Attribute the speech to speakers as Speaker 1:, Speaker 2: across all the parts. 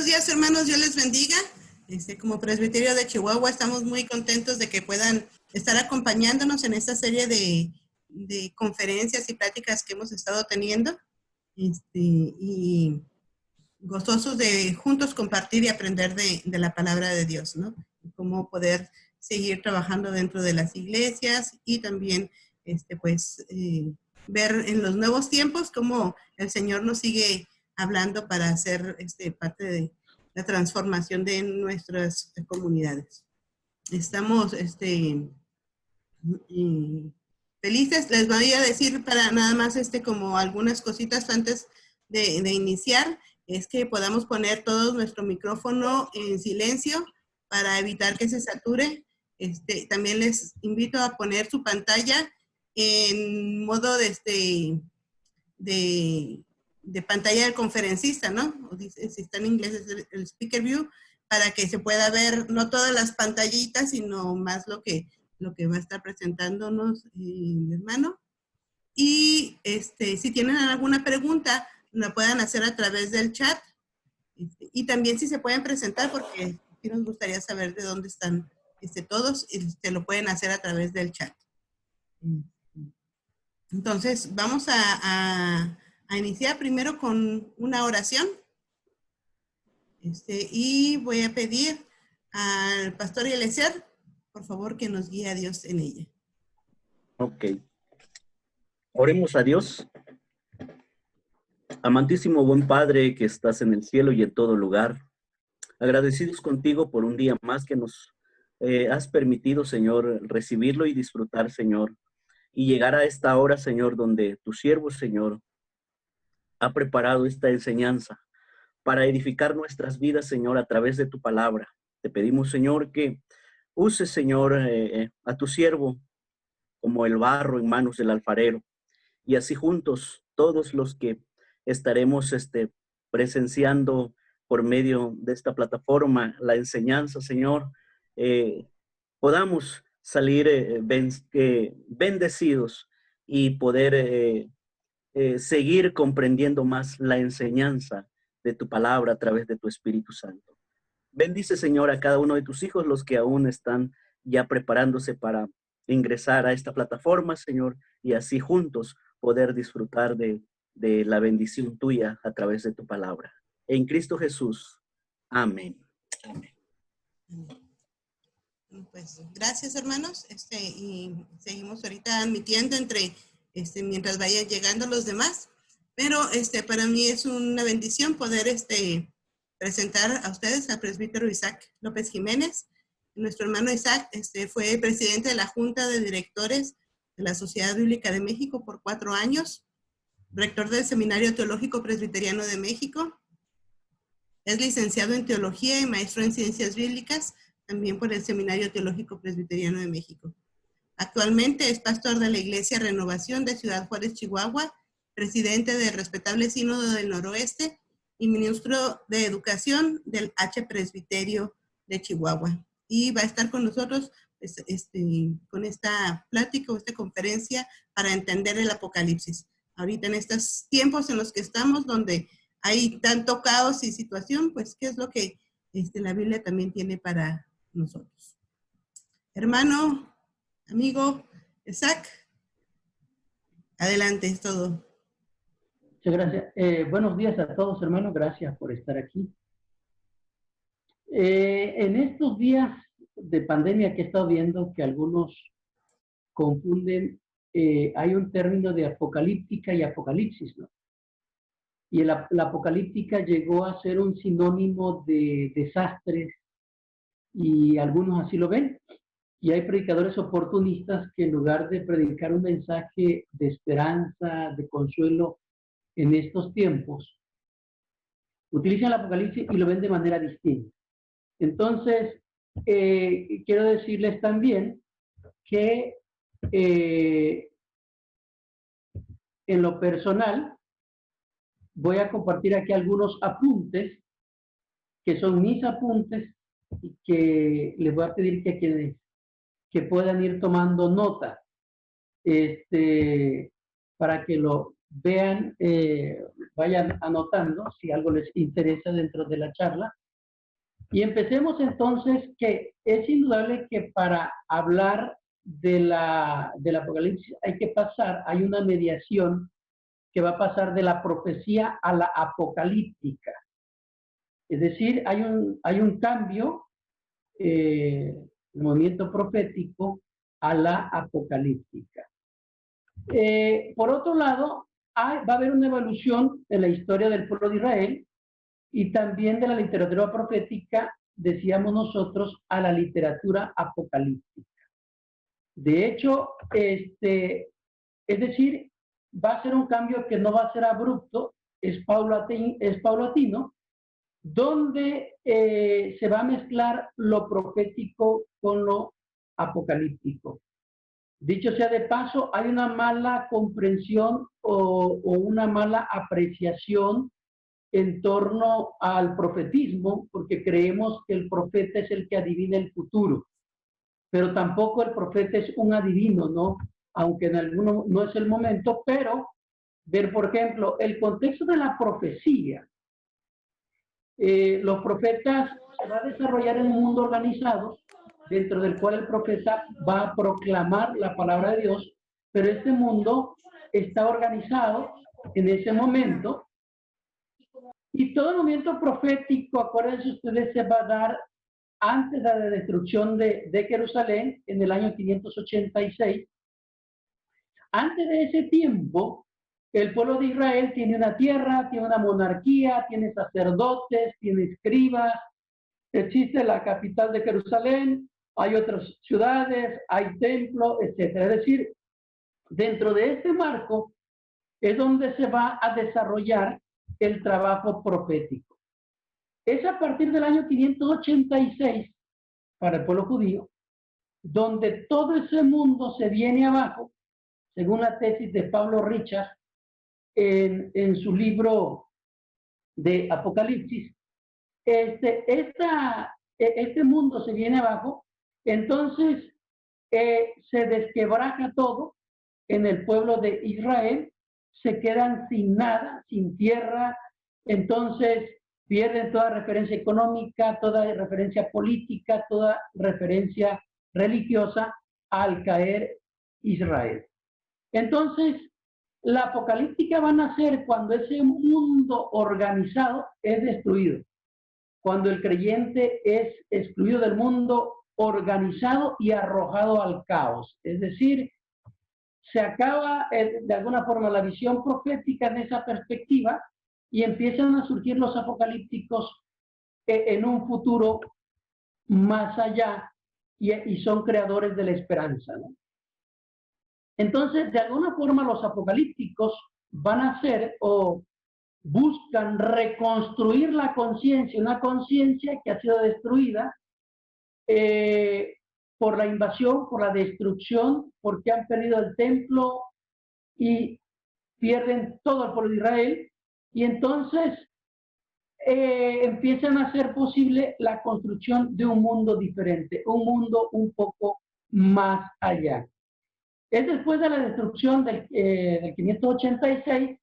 Speaker 1: Buenos días, hermanos, Dios les bendiga. Como Presbiterio de Chihuahua estamos muy contentos de que puedan estar acompañándonos en esta serie de conferencias y pláticas que hemos estado teniendo. Y gozosos de juntos compartir y aprender de la palabra de Dios, ¿no? Cómo poder seguir trabajando dentro de las iglesias y también, ver en los nuevos tiempos cómo el Señor nos sigue hablando para hacer parte de la transformación de nuestras comunidades. Estamos felices. Les voy a decir para nada más como algunas cositas antes de iniciar, es que podamos poner todo nuestro micrófono en silencio para evitar que se sature. También les invito a poner su pantalla en modo de pantalla del conferencista, ¿no? Si está en inglés es el speaker view, para que se pueda ver no todas las pantallitas, sino más lo que va a estar presentándonos mi hermano. Y si tienen alguna pregunta, la puedan hacer a través del chat. Y también si se pueden presentar, porque sí nos gustaría saber de dónde están todos, y lo pueden hacer a través del chat. Entonces, vamos a iniciar primero con una oración. Y voy a pedir al pastor Eliezer, por favor, que nos guíe a Dios en ella.
Speaker 2: Ok. Oremos a Dios. Amantísimo buen Padre que estás en el cielo y en todo lugar, agradecidos contigo por un día más que nos has permitido, Señor, recibirlo y disfrutar, Señor, y llegar a esta hora, Señor, donde tu siervo, Señor, ha preparado esta enseñanza para edificar nuestras vidas, Señor, a través de tu palabra. Te pedimos, Señor, que uses, Señor, a tu siervo como el barro en manos del alfarero, y así juntos, todos los que estaremos presenciando por medio de esta plataforma la enseñanza, Señor, podamos salir bendecidos y poder seguir comprendiendo más la enseñanza de tu palabra a través de tu Espíritu Santo. Bendice, Señor, a cada uno de tus hijos, los que aún están ya preparándose para ingresar a esta plataforma, Señor, y así juntos poder disfrutar de la bendición tuya a través de tu palabra. En Cristo Jesús. Amén. Amén.
Speaker 1: Pues gracias, hermanos. Y seguimos ahorita admitiendo mientras vayan llegando los demás. Pero para mí es una bendición poder presentar a ustedes al presbítero Isaac López Jiménez. Nuestro hermano Isaac fue presidente de la Junta de Directores de la Sociedad Bíblica de México por 4 años, rector del Seminario Teológico Presbiteriano de México, es licenciado en Teología y maestro en Ciencias Bíblicas, también por el Seminario Teológico Presbiteriano de México. Actualmente es pastor de la Iglesia Renovación de Ciudad Juárez, Chihuahua, presidente del respetable Sínodo del Noroeste y ministro de Educación del H Presbiterio de Chihuahua. Y va a estar con nosotros con esta plática o esta conferencia para entender el Apocalipsis. Ahorita en estos tiempos en los que estamos, donde hay tanto caos y situación, pues qué es lo que la Biblia también tiene para nosotros. Hermano, amigo, Isaac, adelante, es todo.
Speaker 3: Muchas gracias. Buenos días a todos, hermanos. Gracias por estar aquí. En estos días de pandemia que he estado viendo que algunos confunden, hay un término de apocalíptica y apocalipsis, ¿no? Y la apocalíptica llegó a ser un sinónimo de desastres y algunos así lo ven. Y hay predicadores oportunistas que en lugar de predicar un mensaje de esperanza, de consuelo en estos tiempos, utilizan el apocalipsis y lo ven de manera distinta. Entonces, quiero decirles también que en lo personal voy a compartir aquí algunos apuntes que son mis apuntes y que les voy a pedir que quienes que puedan ir tomando nota para que lo vean, vayan anotando si algo les interesa dentro de la charla. Y empecemos entonces, que es indudable que para hablar del Apocalipsis hay una mediación que va a pasar de la profecía a la apocalíptica. Es decir, hay un cambio, el movimiento profético a la apocalíptica. Por otro lado, va a haber una evolución en la historia del pueblo de Israel y también de la literatura profética, decíamos nosotros, a la literatura apocalíptica. De hecho, es decir, va a ser un cambio que no va a ser abrupto, es paulatino, donde se va a mezclar lo profético con lo apocalíptico. Dicho sea de paso, hay una mala comprensión o una mala apreciación en torno al profetismo, porque creemos que el profeta es el que adivina el futuro, pero tampoco el profeta es un adivino, ¿no? Aunque en alguno no es el momento, pero ver, por ejemplo, el contexto de la profecía. Los profetas se va a desarrollar en un mundo organizado, dentro del cual el profeta va a proclamar la palabra de Dios, pero este mundo está organizado en ese momento. Y todo el movimiento profético, acuérdense ustedes, se va a dar antes de la destrucción de Jerusalén, en el año 586. Antes de ese tiempo, el pueblo de Israel tiene una tierra, tiene una monarquía, tiene sacerdotes, tiene escribas, existe la capital de Jerusalén, hay otras ciudades, hay templos, etc. Es decir, dentro de este marco es donde se va a desarrollar el trabajo profético. Es a partir del año 586 para el pueblo judío, donde todo ese mundo se viene abajo, según la tesis de Pablo Richards en su libro de Apocalipsis. Este mundo se viene abajo, entonces se desquebraja todo en el pueblo de Israel, se quedan sin nada, sin tierra, entonces pierden toda referencia económica, toda referencia política, toda referencia religiosa al caer Israel. Entonces, la apocalíptica va a nacer cuando ese mundo organizado es destruido, cuando el creyente es excluido del mundo organizado y arrojado al caos. Es decir, se acaba de alguna forma la visión profética en esa perspectiva y empiezan a surgir los apocalípticos en un futuro más allá y son creadores de la esperanza, ¿no? Entonces, de alguna forma los apocalípticos van a hacer o buscan reconstruir la conciencia, una conciencia que ha sido destruida por la invasión, por la destrucción, porque han perdido el templo y pierden todo el pueblo de Israel, y entonces empiezan a hacer posible la construcción de un mundo diferente, un mundo un poco más allá. Es después de la destrucción del 586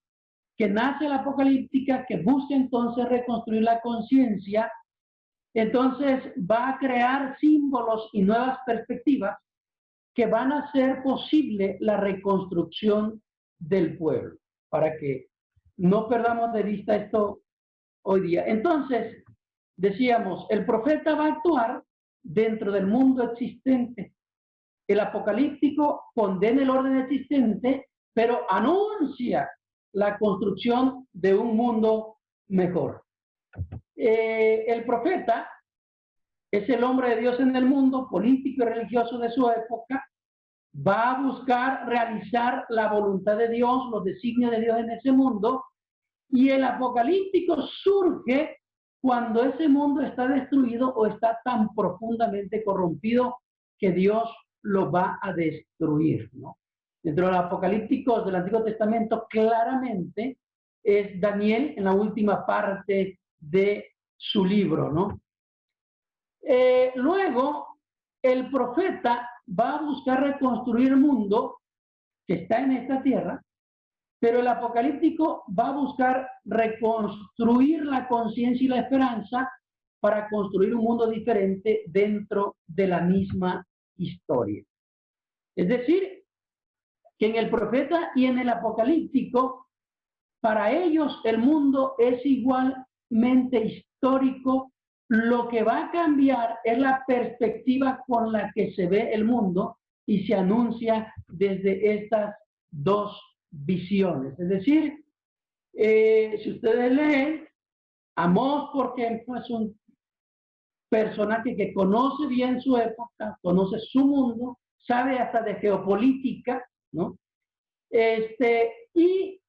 Speaker 3: que nace la apocalíptica, que busca entonces reconstruir la conciencia. Entonces va a crear símbolos y nuevas perspectivas que van a hacer posible la reconstrucción del pueblo, para que no perdamos de vista esto hoy día. Entonces, decíamos, el profeta va a actuar dentro del mundo existente. El apocalíptico condena el orden existente, pero anuncia la construcción de un mundo mejor. El profeta es el hombre de Dios en el mundo, político y religioso de su época, va a buscar realizar la voluntad de Dios, los designios de Dios en ese mundo, y el apocalíptico surge cuando ese mundo está destruido o está tan profundamente corrompido que Dios lo va a destruir, ¿no? Dentro de los apocalípticos del Antiguo Testamento, claramente es Daniel en la última parte de su libro, ¿no? Luego, el profeta va a buscar reconstruir el mundo que está en esta tierra, Pero el apocalíptico va a buscar reconstruir la conciencia y la esperanza para construir un mundo diferente dentro de la misma historia. Es decir, que en el profeta y en el apocalíptico, para ellos el mundo es igualmente histórico. Lo que va a cambiar es la perspectiva con la que se ve el mundo y se anuncia desde estas dos visiones. Es decir, si ustedes leen, Amós, por ejemplo, es un personaje que conoce bien su época, conoce su mundo, sabe hasta de geopolítica, ¿no? Y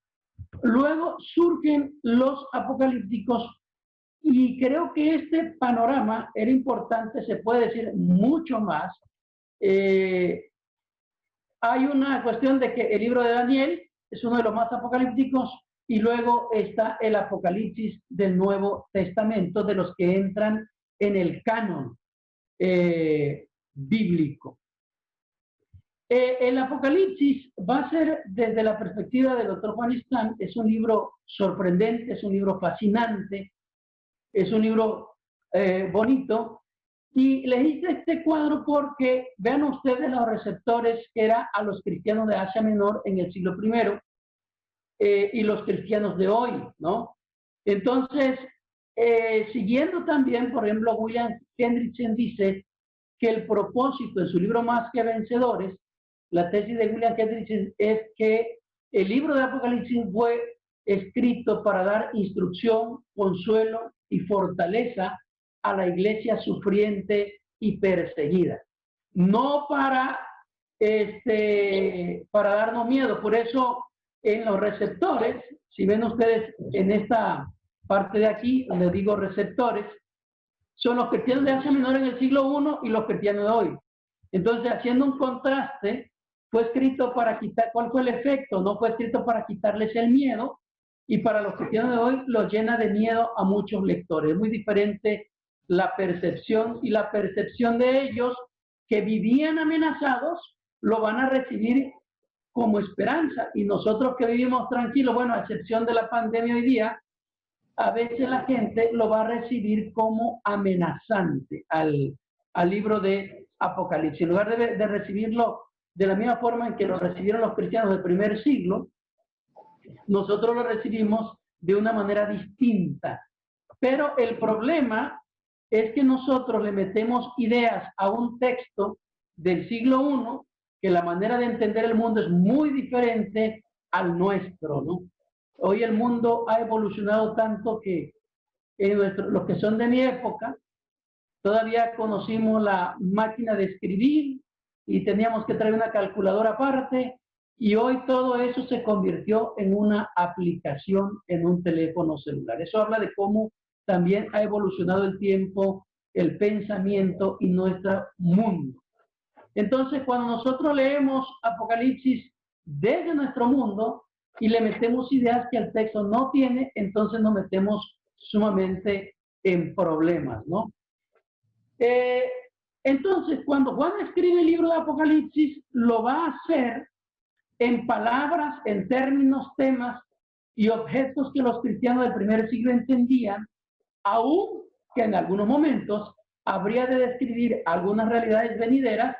Speaker 3: luego surgen los apocalípticos, y creo que este panorama era importante, se puede decir mucho más. Hay una cuestión de que el libro de Daniel es uno de los más apocalípticos, y luego está el Apocalipsis del Nuevo Testamento, de los que entran en el canon bíblico. El Apocalipsis va a ser, desde la perspectiva del Dr. Juan Islam, es un libro sorprendente, es un libro fascinante, es un libro bonito. Y les hice este cuadro porque vean ustedes los receptores que era a los cristianos de Asia Menor en el siglo I y los cristianos de hoy, ¿no? Entonces, siguiendo también, por ejemplo, William Hendrickson dice que el propósito en su libro Más que Vencedores, la tesis de William Hendrickson es que el libro de Apocalipsis fue escrito para dar instrucción, consuelo y fortaleza a la iglesia sufriente y perseguida, no para darnos miedo. Por eso en los receptores, si ven ustedes en esta parte de aquí, donde digo receptores, son los cristianos de Asia Menor en el siglo I y los cristianos de hoy. Entonces, haciendo un contraste, fue escrito para quitar, ¿cuál fue el efecto? No fue escrito para quitarles el miedo, y para los cristianos de hoy los llena de miedo a muchos lectores. Es muy diferente la percepción, y la percepción de ellos que vivían amenazados lo van a recibir como esperanza, y nosotros que vivimos tranquilos, bueno, a excepción de la pandemia hoy día, a veces la gente lo va a recibir como amenazante al libro de Apocalipsis. En lugar de recibirlo de la misma forma en que lo recibieron los cristianos del primer siglo, nosotros lo recibimos de una manera distinta. Pero el problema es que nosotros le metemos ideas a un texto del siglo I, que la manera de entender el mundo es muy diferente al nuestro, ¿no? Hoy el mundo ha evolucionado tanto que los que son de mi época todavía conocimos la máquina de escribir y teníamos que traer una calculadora aparte, y hoy todo eso se convirtió en una aplicación en un teléfono celular. Eso habla de cómo también ha evolucionado el tiempo, el pensamiento y nuestro mundo. Entonces, cuando nosotros leemos Apocalipsis desde nuestro mundo y le metemos ideas que el texto no tiene, entonces nos metemos sumamente en problemas, ¿no? Entonces, cuando Juan escribe el libro de Apocalipsis, lo va a hacer en palabras, en términos, temas y objetos que los cristianos del primer siglo entendían, aun que en algunos momentos habría de describir algunas realidades venideras,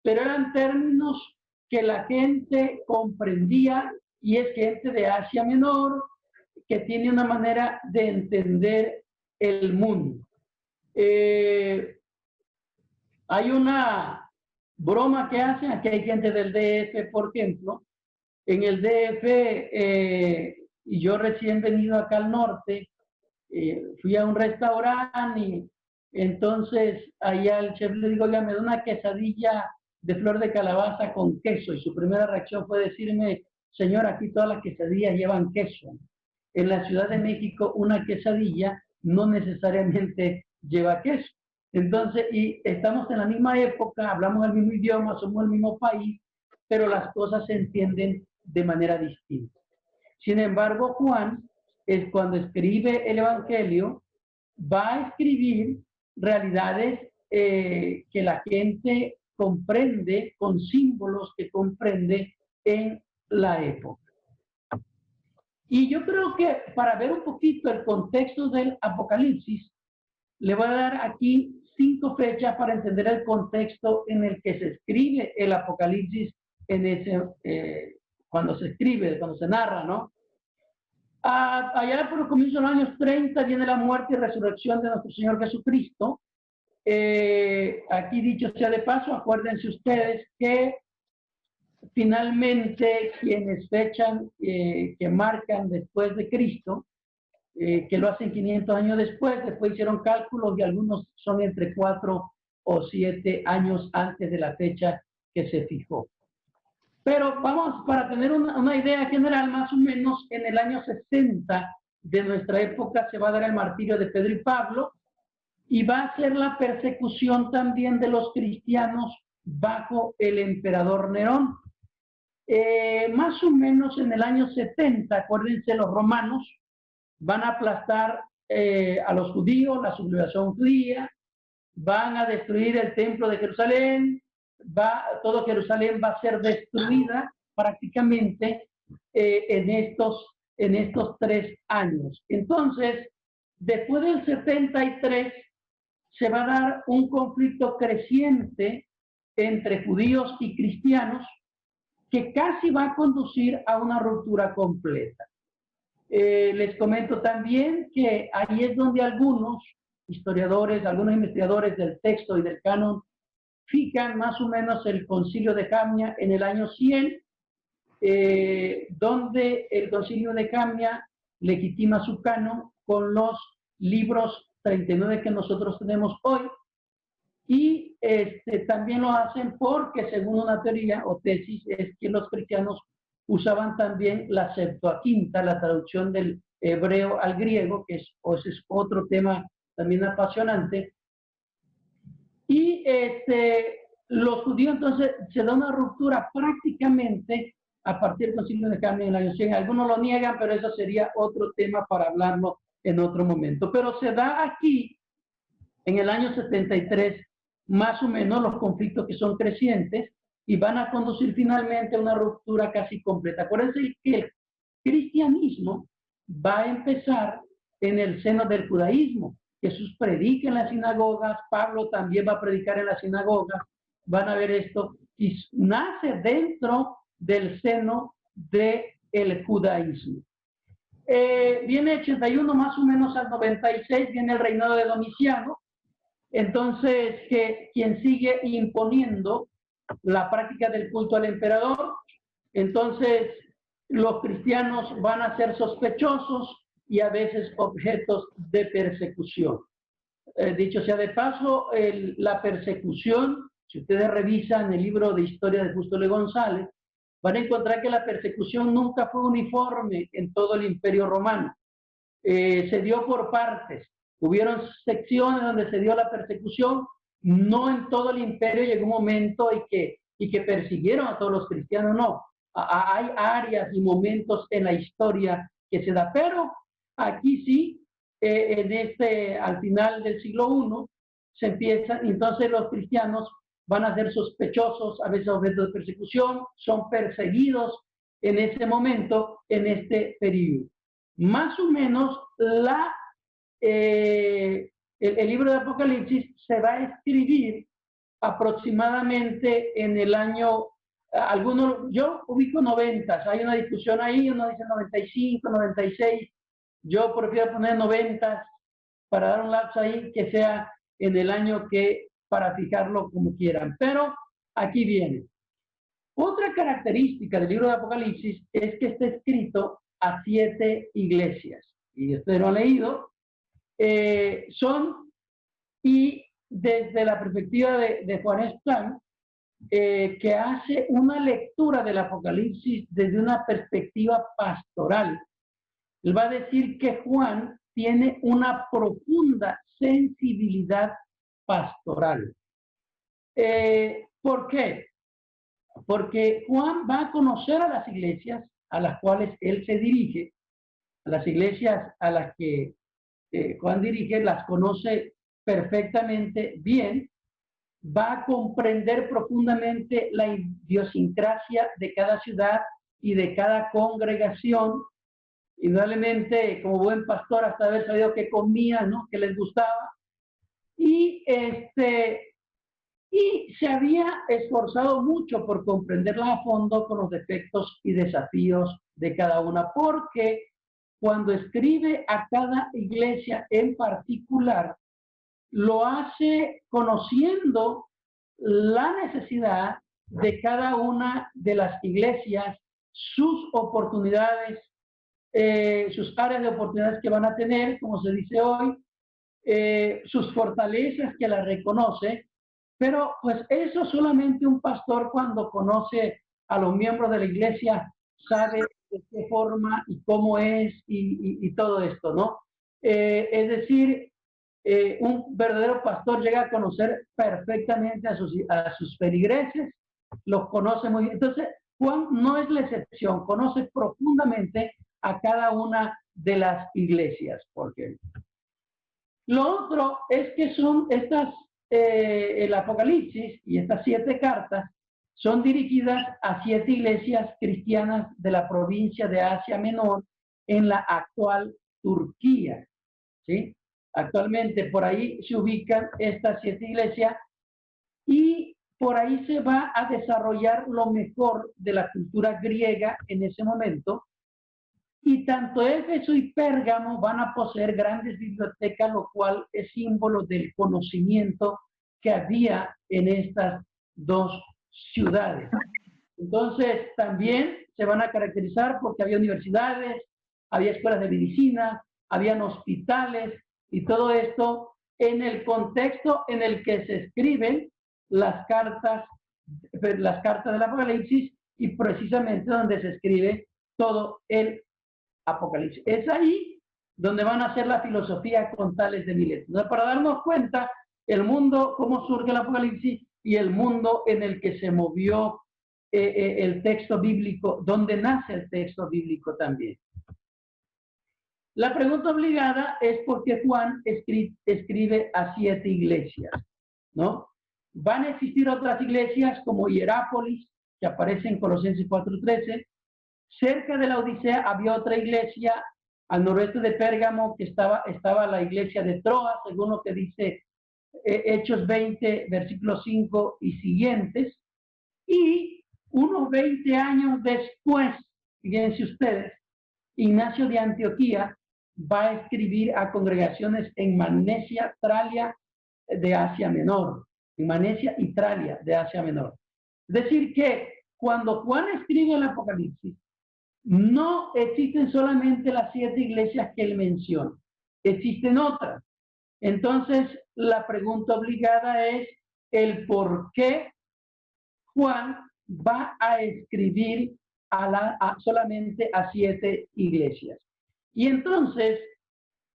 Speaker 3: pero eran términos que la gente comprendía, y es gente de Asia Menor que tiene una manera de entender el mundo. Hay una broma que hacen, aquí hay gente del DF, por ejemplo. En el DF, y yo recién venido acá al norte, fui a un restaurante y entonces allá el chef le digo, oiga, me da una quesadilla de flor de calabaza con queso, y su primera reacción fue decirme, señor, aquí todas las quesadillas llevan queso. En la Ciudad de México una quesadilla no necesariamente lleva queso. Entonces, y estamos en la misma época, hablamos el mismo idioma, somos el mismo país, pero las cosas se entienden de manera distinta. Sin embargo, Juan, cuando escribe el Evangelio, va a escribir realidades que la gente comprende, con símbolos que comprende en la época. Y yo creo que para ver un poquito el contexto del Apocalipsis, le voy a dar aquí 5 fechas para entender el contexto en el que se escribe el Apocalipsis, en ese, cuando se escribe, cuando se narra, ¿no? Allá por el comienzo de los años 30 viene la muerte y resurrección de nuestro Señor Jesucristo. Aquí dicho sea de paso, acuérdense ustedes que finalmente quienes fechan, que marcan después de Cristo, que lo hacen 500 años después hicieron cálculos y algunos son entre 4 o 7 años antes de la fecha que se fijó. Pero vamos, para tener una idea general, más o menos en el año 60 de nuestra época se va a dar el martirio de Pedro y Pablo, y va a ser la persecución también de los cristianos bajo el emperador Nerón. Más o menos en el año 70, acuérdense, los romanos van a aplastar a los judíos, la sublevación judía, van a destruir el templo de Jerusalén, todo Jerusalén va a ser destruida prácticamente en estos 3 años. Entonces, después del 73, se va a dar un conflicto creciente entre judíos y cristianos que casi va a conducir a una ruptura completa. Les comento también que ahí es donde algunos historiadores, algunos investigadores del texto y del canon fijan más o menos el concilio de Jamnia en el año 100, donde el concilio de Jamnia legitima su canon con los libros 39 que nosotros tenemos hoy, y también lo hacen porque, según una teoría o tesis, es que los cristianos usaban también la Septuaginta, la traducción del hebreo al griego, que es otro tema también apasionante. Y los judíos, entonces, se da una ruptura prácticamente a partir del concilio de Jamnia en el año 100. Algunos lo niegan, pero eso sería otro tema para hablarlo en otro momento. Pero se da aquí, en el año 73, más o menos, los conflictos que son crecientes y van a conducir finalmente a una ruptura casi completa. Acuérdense que el cristianismo va a empezar en el seno del judaísmo. Jesús predica en las sinagogas, Pablo también va a predicar en las sinagogas, van a ver esto, y nace dentro del seno del judaísmo. Viene 81 más o menos al 96, viene el reinado de Domiciano, entonces quien sigue imponiendo la práctica del culto al emperador. Entonces los cristianos van a ser sospechosos y a veces objetos de persecución. Dicho sea de paso, la persecución, si ustedes revisan el libro de historia de Justo L. González, van a encontrar que la persecución nunca fue uniforme en todo el Imperio Romano. Se dio por partes. Hubieron secciones donde se dio la persecución, no en todo el imperio llegó un momento y que persiguieron a todos los cristianos, no. Hay áreas y momentos en la historia que se da, pero aquí sí, al final del siglo I, se empieza, entonces los cristianos van a ser sospechosos, a veces objeto de persecución, son perseguidos en ese momento, en este periodo. Más o menos el libro de Apocalipsis se va a escribir aproximadamente en el año, yo ubico 90, hay una discusión ahí, uno dice 95, 96, yo prefiero poner 90 para dar un lapso ahí que sea en el año para fijarlo como quieran, pero aquí viene. Otra característica del libro de Apocalipsis es que está escrito a 7 iglesias, y ustedes lo han leído, y desde la perspectiva de Juan Stan, que hace una lectura del Apocalipsis desde una perspectiva pastoral. Él va a decir que Juan tiene una profunda sensibilidad pastoral. ¿Por qué? Porque Juan va a conocer a las iglesias a las cuales él se dirige, a las iglesias a las que Juan dirige, las conoce perfectamente bien, va a comprender profundamente la idiosincrasia de cada ciudad y de cada congregación, indudablemente, como buen pastor, hasta haber sabido qué comía, ¿no? Qué les gustaba. Y se había esforzado mucho por comprenderla a fondo con los defectos y desafíos de cada una, porque cuando escribe a cada iglesia en particular, lo hace conociendo la necesidad de cada una de las iglesias, sus oportunidades, sus áreas de oportunidades que van a tener, como se dice hoy, sus fortalezas que las reconoce, pero pues eso solamente un pastor cuando conoce a los miembros de la iglesia sabe de qué forma y cómo es y todo esto, ¿no? Es decir, un verdadero pastor llega a conocer perfectamente a sus feligreses, los conoce muy bien. Entonces, Juan no es la excepción, conoce profundamente a cada una de las iglesias, porque lo otro es que son el Apocalipsis y estas 7 cartas son dirigidas a 7 iglesias cristianas de la provincia de Asia Menor en la actual Turquía, ¿sí? Actualmente por ahí se ubican estas 7 iglesias y por ahí se va a desarrollar lo mejor de la cultura griega en ese momento. Y tanto Éfeso y Pérgamo van a poseer grandes bibliotecas, lo cual es símbolo del conocimiento que había en estas 2 ciudades. Entonces, también se van a caracterizar porque había universidades, había escuelas de medicina, habían hospitales y todo esto en el contexto en el que se escriben las cartas del Apocalipsis y precisamente donde se escribe todo el Apocalipsis. Es ahí donde van a hacer la filosofía con Tales de Mileto. Entonces, para darnos cuenta el mundo, cómo surge el Apocalipsis y el mundo en el que se movió el texto bíblico, donde nace el texto bíblico también. La pregunta obligada es por qué Juan escribe a 7 iglesias, ¿no? Van a existir otras iglesias como Hierápolis, que aparece en Colosenses 4:13. Cerca de la Odisea había otra iglesia al noroeste de Pérgamo, que estaba la iglesia de Troas, según lo que dice Hechos 20, versículo 5 y siguientes. Y unos 20 años después, fíjense ustedes, Ignacio de Antioquía va a escribir a congregaciones en Magnesia, Tralia de Asia Menor. En Magnesia y Tralia de Asia Menor. Es decir que cuando Juan escribe el Apocalipsis, no existen solamente las 7 iglesias que él menciona, existen otras. Entonces, la pregunta obligada es el por qué Juan va a escribir solamente a 7 iglesias. Y entonces,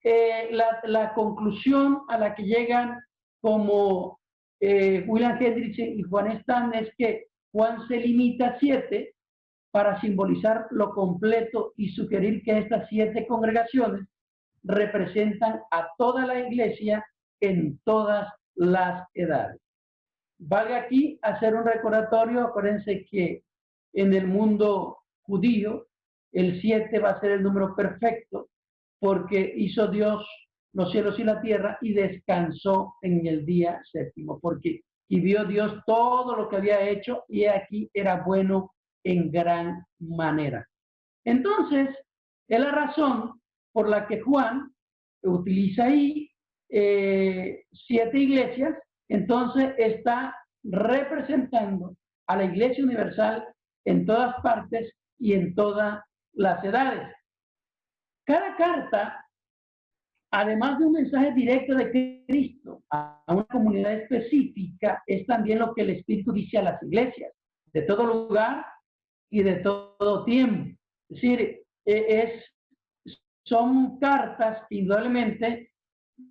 Speaker 3: la conclusión a la que llegan como William Hendricks y Juan Stan es que Juan se limita a 7 para simbolizar lo completo y sugerir que estas 7 congregaciones representan a toda la iglesia en todas las edades. Valga aquí hacer un recordatorio. Acuérdense que en el mundo judío el 7 va a ser el número perfecto porque hizo Dios los cielos y la tierra y descansó en el día 7º, porque y vio Dios todo lo que había hecho y aquí era bueno en gran manera. Entonces, es la razón por la que Juan utiliza ahí 7 iglesias. Entonces está representando a la Iglesia Universal en todas partes y en todas las edades. Cada carta, además de un mensaje directo de Cristo a una comunidad específica, es también lo que el Espíritu dice a las iglesias, de todo lugar y de todo tiempo. Es decir, son cartas que indudablemente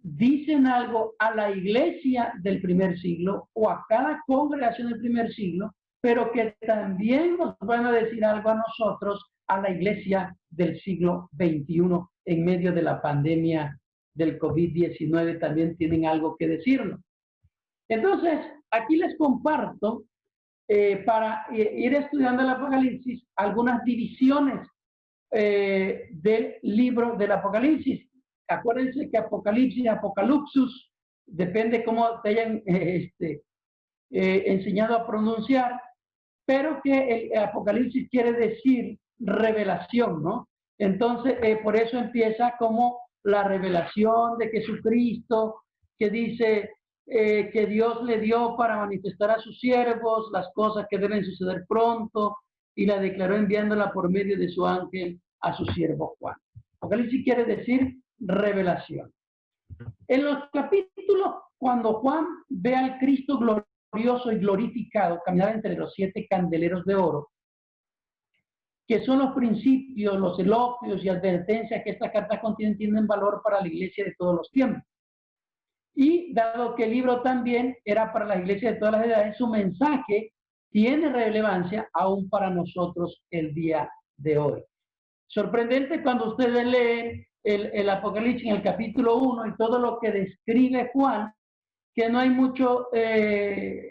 Speaker 3: dicen algo a la iglesia del primer siglo o a cada congregación del primer siglo, pero que también nos van a decir algo a nosotros, a la iglesia del siglo XXI, en medio de la pandemia del COVID-19, también tienen algo que decirnos. Entonces, aquí les comparto, para ir estudiando el Apocalipsis, algunas divisiones del libro del Apocalipsis. Acuérdense que Apocalipsis, Apocalypsus, depende cómo te hayan enseñado a pronunciar, pero que el Apocalipsis quiere decir revelación, ¿no? Entonces, por eso empieza como la revelación de Jesucristo, que dice que Dios le dio para manifestar a sus siervos las cosas que deben suceder pronto, y la declaró enviándola por medio de su ángel a su siervo Juan. Apocalipsis quiere decir revelación. En los capítulos, cuando Juan ve al Cristo glorioso y glorificado caminar entre los 7 candeleros de oro, que son los principios, los elogios y advertencias que esta carta contiene, tienen valor para la iglesia de todos los tiempos. Y dado que el libro también era para la iglesia de todas las edades, su mensaje tiene relevancia aún para nosotros el día de hoy. Sorprendente cuando ustedes leen el Apocalipsis en el capítulo 1 y todo lo que describe Juan, que no hay mucho que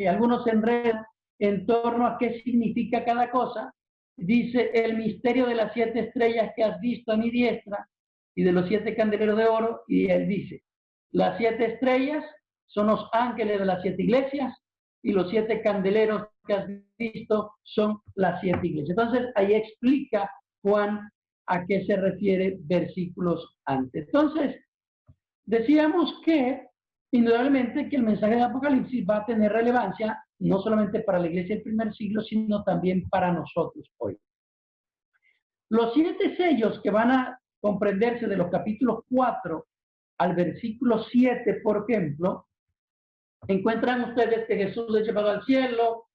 Speaker 3: algunos se enredan en torno a qué significa cada cosa. Dice: el misterio de las 7 estrellas que has visto a mi diestra y de los 7 candeleros de oro. Y él dice: las 7 estrellas son los ángeles de las 7 iglesias, y los 7 candeleros que has visto son las 7 iglesias. Entonces ahí explica Juan a qué se refiere versículos antes. Entonces decíamos que indudablemente que el mensaje de Apocalipsis va a tener relevancia no solamente para la iglesia del primer siglo, sino también para nosotros hoy. Los 7 sellos que van a comprenderse de los capítulos 4 al versículo 7, por ejemplo, encuentran ustedes que Jesús es llevado al cielo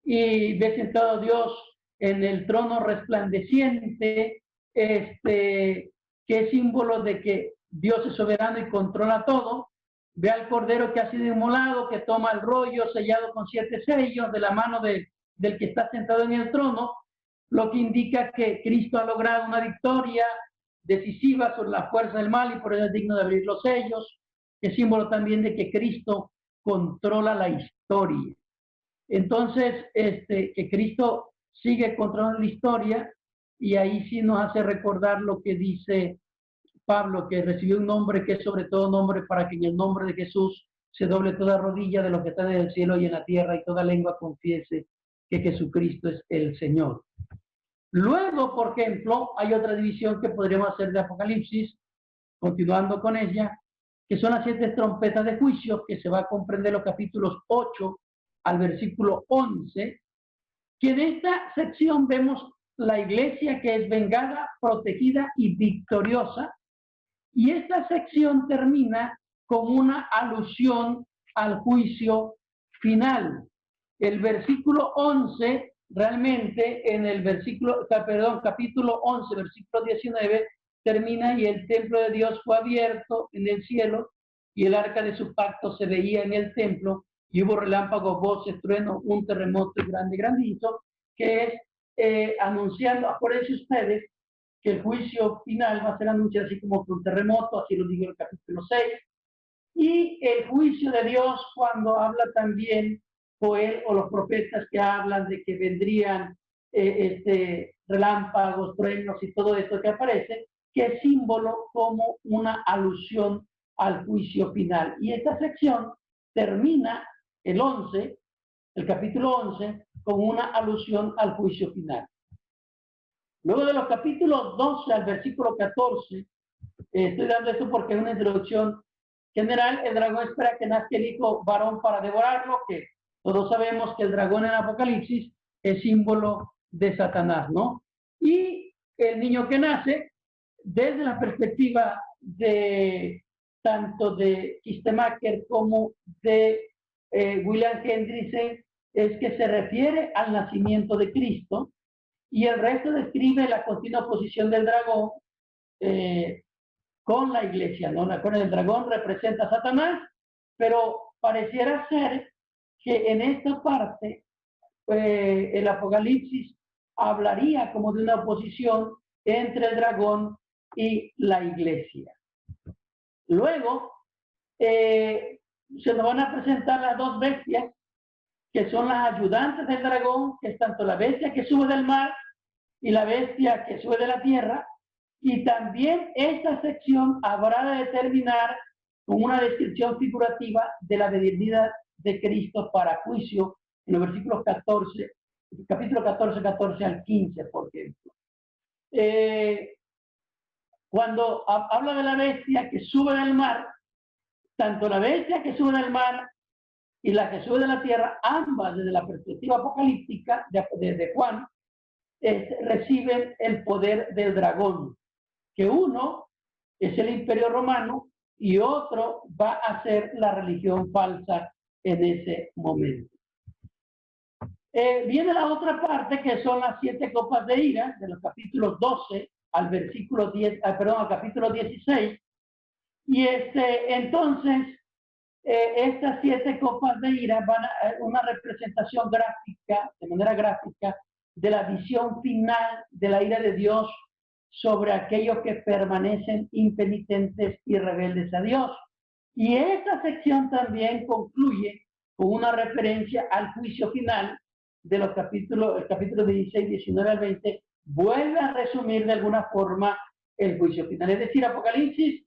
Speaker 3: y ve sentado Dios en el trono resplandeciente, que es símbolo de que Dios es soberano y controla todo. Ve al Cordero que ha sido inmolado, que toma el rollo sellado con 7 sellos de la mano del que está sentado en el trono, lo que indica que Cristo ha logrado una victoria decisiva sobre la fuerza del mal y por eso es digno de abrir los sellos. Es símbolo también de que Cristo controla la historia. Entonces, que Cristo sigue controlando la historia, y ahí sí nos hace recordar lo que dice Pablo, que recibió un nombre que es sobre todo nombre, para que en el nombre de Jesús se doble toda rodilla de los que están en el cielo y en la tierra, y toda lengua confiese que Jesucristo es el Señor. Luego, por ejemplo, hay otra división que podríamos hacer de Apocalipsis, continuando con ella, que son las 7 trompetas de juicio, que se va a comprender los capítulos 8 al versículo 11, que en esta sección vemos la iglesia que es vengada, protegida y victoriosa, y esta sección termina con una alusión al juicio final. El versículo 11, realmente en el capítulo 11, versículo 19, termina: y el templo de Dios fue abierto en el cielo, y el arca de su pacto se veía en el templo, y hubo relámpagos, voces, truenos, un terremoto grande, grandito, que es anunciando, acuérdense ustedes, que el juicio final va a ser anunciado así como por un terremoto, así lo digo en el capítulo 6, y el juicio de Dios, cuando habla también Joel o los profetas que hablan de que vendrían relámpagos, truenos y todo esto que aparece, que es símbolo como una alusión al juicio final. Y esta sección termina el capítulo 11, con una alusión al juicio final. Luego de los capítulos 12 al versículo 14, estoy dando esto porque es una introducción general. El dragón espera que nazca el hijo varón para devorarlo, que todos sabemos que el dragón en Apocalipsis es símbolo de Satanás, ¿no? Y el niño que nace, desde la perspectiva de tanto de Kistemaker como de William Hendrickson, es que se refiere al nacimiento de Cristo, y el resto describe la continua oposición del dragón con la iglesia, ¿no? El dragón representa a Satanás, pero pareciera ser que en esta parte el Apocalipsis hablaría como de una oposición entre el dragón y la iglesia. Luego se nos van a presentar las 2 bestias, que son las ayudantes del dragón, que es tanto la bestia que sube del mar y la bestia que sube de la tierra. Y también esta sección habrá de terminar con una descripción figurativa de la venida de Cristo para juicio en los versículos 14, capítulo 14 al 15, por ejemplo. Cuando habla de la bestia que sube del mar, tanto la bestia que sube del mar y la que sube de la tierra, ambas desde la perspectiva apocalíptica de Juan, reciben el poder del dragón, que uno es el Imperio Romano y otro va a ser la religión falsa en ese momento. Viene la otra parte, que son las 7 copas de ira, de los capítulos 12 al versículo 10, al capítulo 16. Y entonces, estas 7 copas de ira van a una representación gráfica, de manera gráfica, de la visión final de la ira de Dios sobre aquellos que permanecen impenitentes y rebeldes a Dios. Y esta sección también concluye con una referencia al juicio final de los capítulos 16, 19 al 20, vuelve a resumir de alguna forma el juicio final. Es decir, Apocalipsis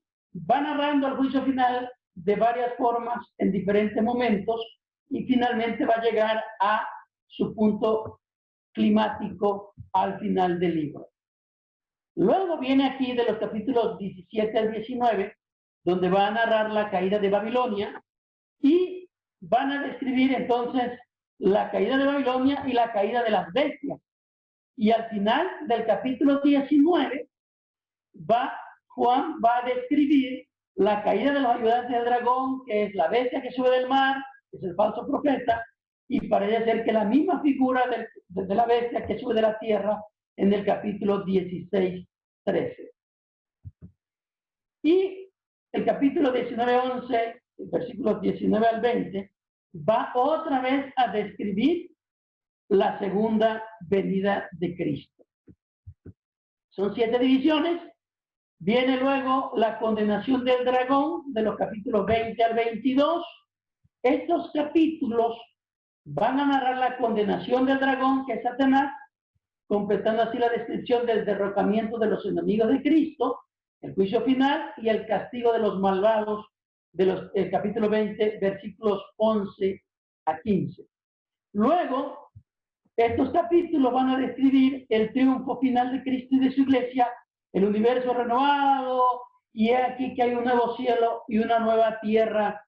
Speaker 3: va narrando el juicio final de varias formas en diferentes momentos y finalmente va a llegar a su punto climático al final del libro. Luego viene aquí de los capítulos 17 al 19, donde va a narrar la caída de Babilonia y van a describir entonces la caída de Babilonia y la caída de las bestias. Y al final del capítulo 19, Juan va a describir la caída de los ayudantes del dragón, que es la bestia que sube del mar, que es el falso profeta, y parece ser que la misma figura de la bestia que sube de la tierra en el capítulo 16, 13. Y el capítulo 19, 11, versículos 19 al 20, va otra vez a describir la segunda venida de Cristo. Son 7 divisiones. Viene luego la condenación del dragón, de los capítulos 20 al 22. Estos capítulos van a narrar la condenación del dragón, que es Satanás, completando así la descripción del derrocamiento de los enemigos de Cristo, el juicio final y el castigo de los malvados, el capítulo 20, versículos 11 a 15. Luego, estos capítulos van a describir el triunfo final de Cristo y de su iglesia, el universo renovado, y aquí que hay un nuevo cielo y una nueva tierra,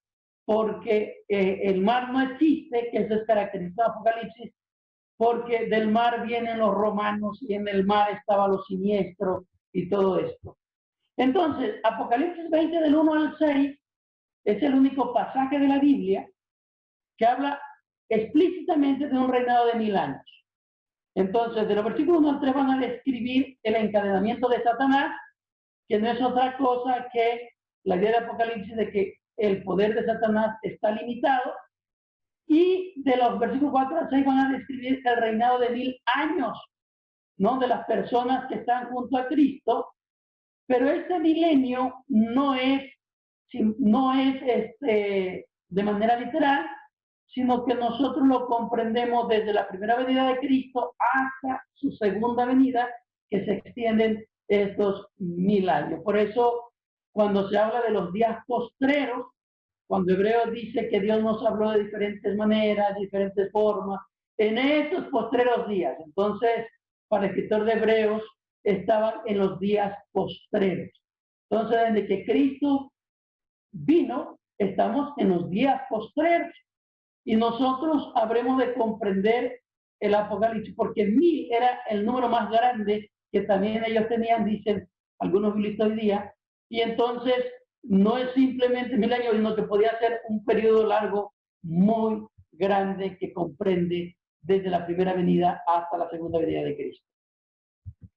Speaker 3: porque el mar no existe, que eso es característica de Apocalipsis, porque del mar vienen los romanos y en el mar estaba lo siniestro y todo esto. Entonces, Apocalipsis 20 del 1 al 6 es el único pasaje de la Biblia que habla explícitamente de un reinado de 1000 años. Entonces, de los versículos 1 al 3 van a describir el encadenamiento de Satanás, que no es otra cosa que la idea de Apocalipsis de que el poder de Satanás está limitado. Y de los versículos 4 al 6 van a describir el reinado de 1000 años, ¿no? De las personas que están junto a Cristo. Pero este milenio no es de manera literal, sino que nosotros lo comprendemos desde la primera venida de Cristo hasta su segunda venida, que se extienden estos 1000 años. Por eso, cuando se habla de los días postreros, cuando Hebreos dice que Dios nos habló de diferentes maneras, de diferentes formas, en estos postreros días. Entonces, para el escritor de Hebreos, estaban en los días postreros. Entonces, desde que Cristo vino, estamos en los días postreros. Y nosotros habremos de comprender el Apocalipsis, porque 1000 era el número más grande que también ellos tenían, dicen algunos biblistas hoy día. Y entonces, no es simplemente 1000 años, sino que podía ser un periodo largo, muy grande, que comprende desde la primera venida hasta la segunda venida de Cristo.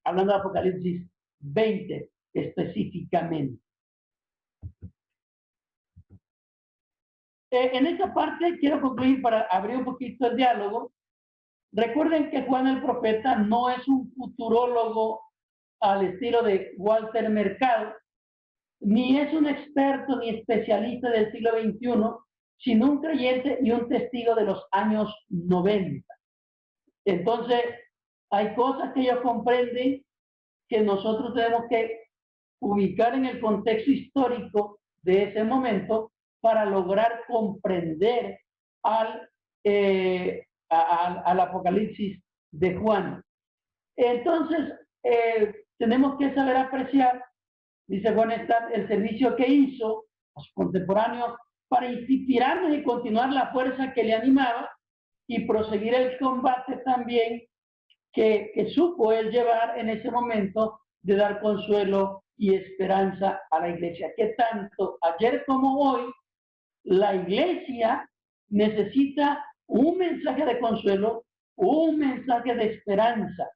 Speaker 3: Hablando de Apocalipsis 20 específicamente. En esta parte quiero concluir para abrir un poquito el diálogo. Recuerden que Juan el Profeta no es un futurólogo al estilo de Walter Mercado, ni es un experto ni especialista del siglo XXI, sino un creyente y un testigo de los años 90. Entonces, hay cosas que ellos comprenden que nosotros tenemos que ubicar en el contexto histórico de ese momento para lograr comprender al Apocalipsis de Juan. Entonces, tenemos que saber apreciar, dice Juan Stott, el servicio que hizo a sus contemporáneos para inspirarnos y continuar la fuerza que le animaba y proseguir el combate también que supo él llevar en ese momento de dar consuelo y esperanza a la iglesia. Que tanto ayer como hoy, la iglesia necesita un mensaje de consuelo, un mensaje de esperanza.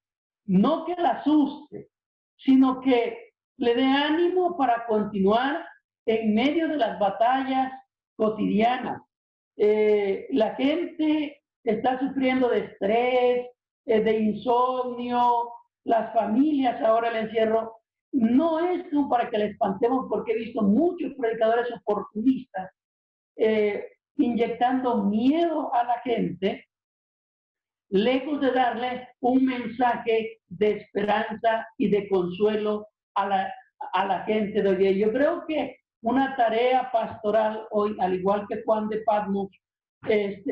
Speaker 3: No que la asuste, sino que le dé ánimo para continuar en medio de las batallas cotidianas. La gente está sufriendo de estrés, de insomnio, las familias ahora el encierro. No es para que le espantemos, porque he visto muchos predicadores oportunistas inyectando miedo a la gente, lejos de darle un mensaje de esperanza y de consuelo a la gente de hoy día. Yo creo que una tarea pastoral hoy, al igual que Juan de Patmos, es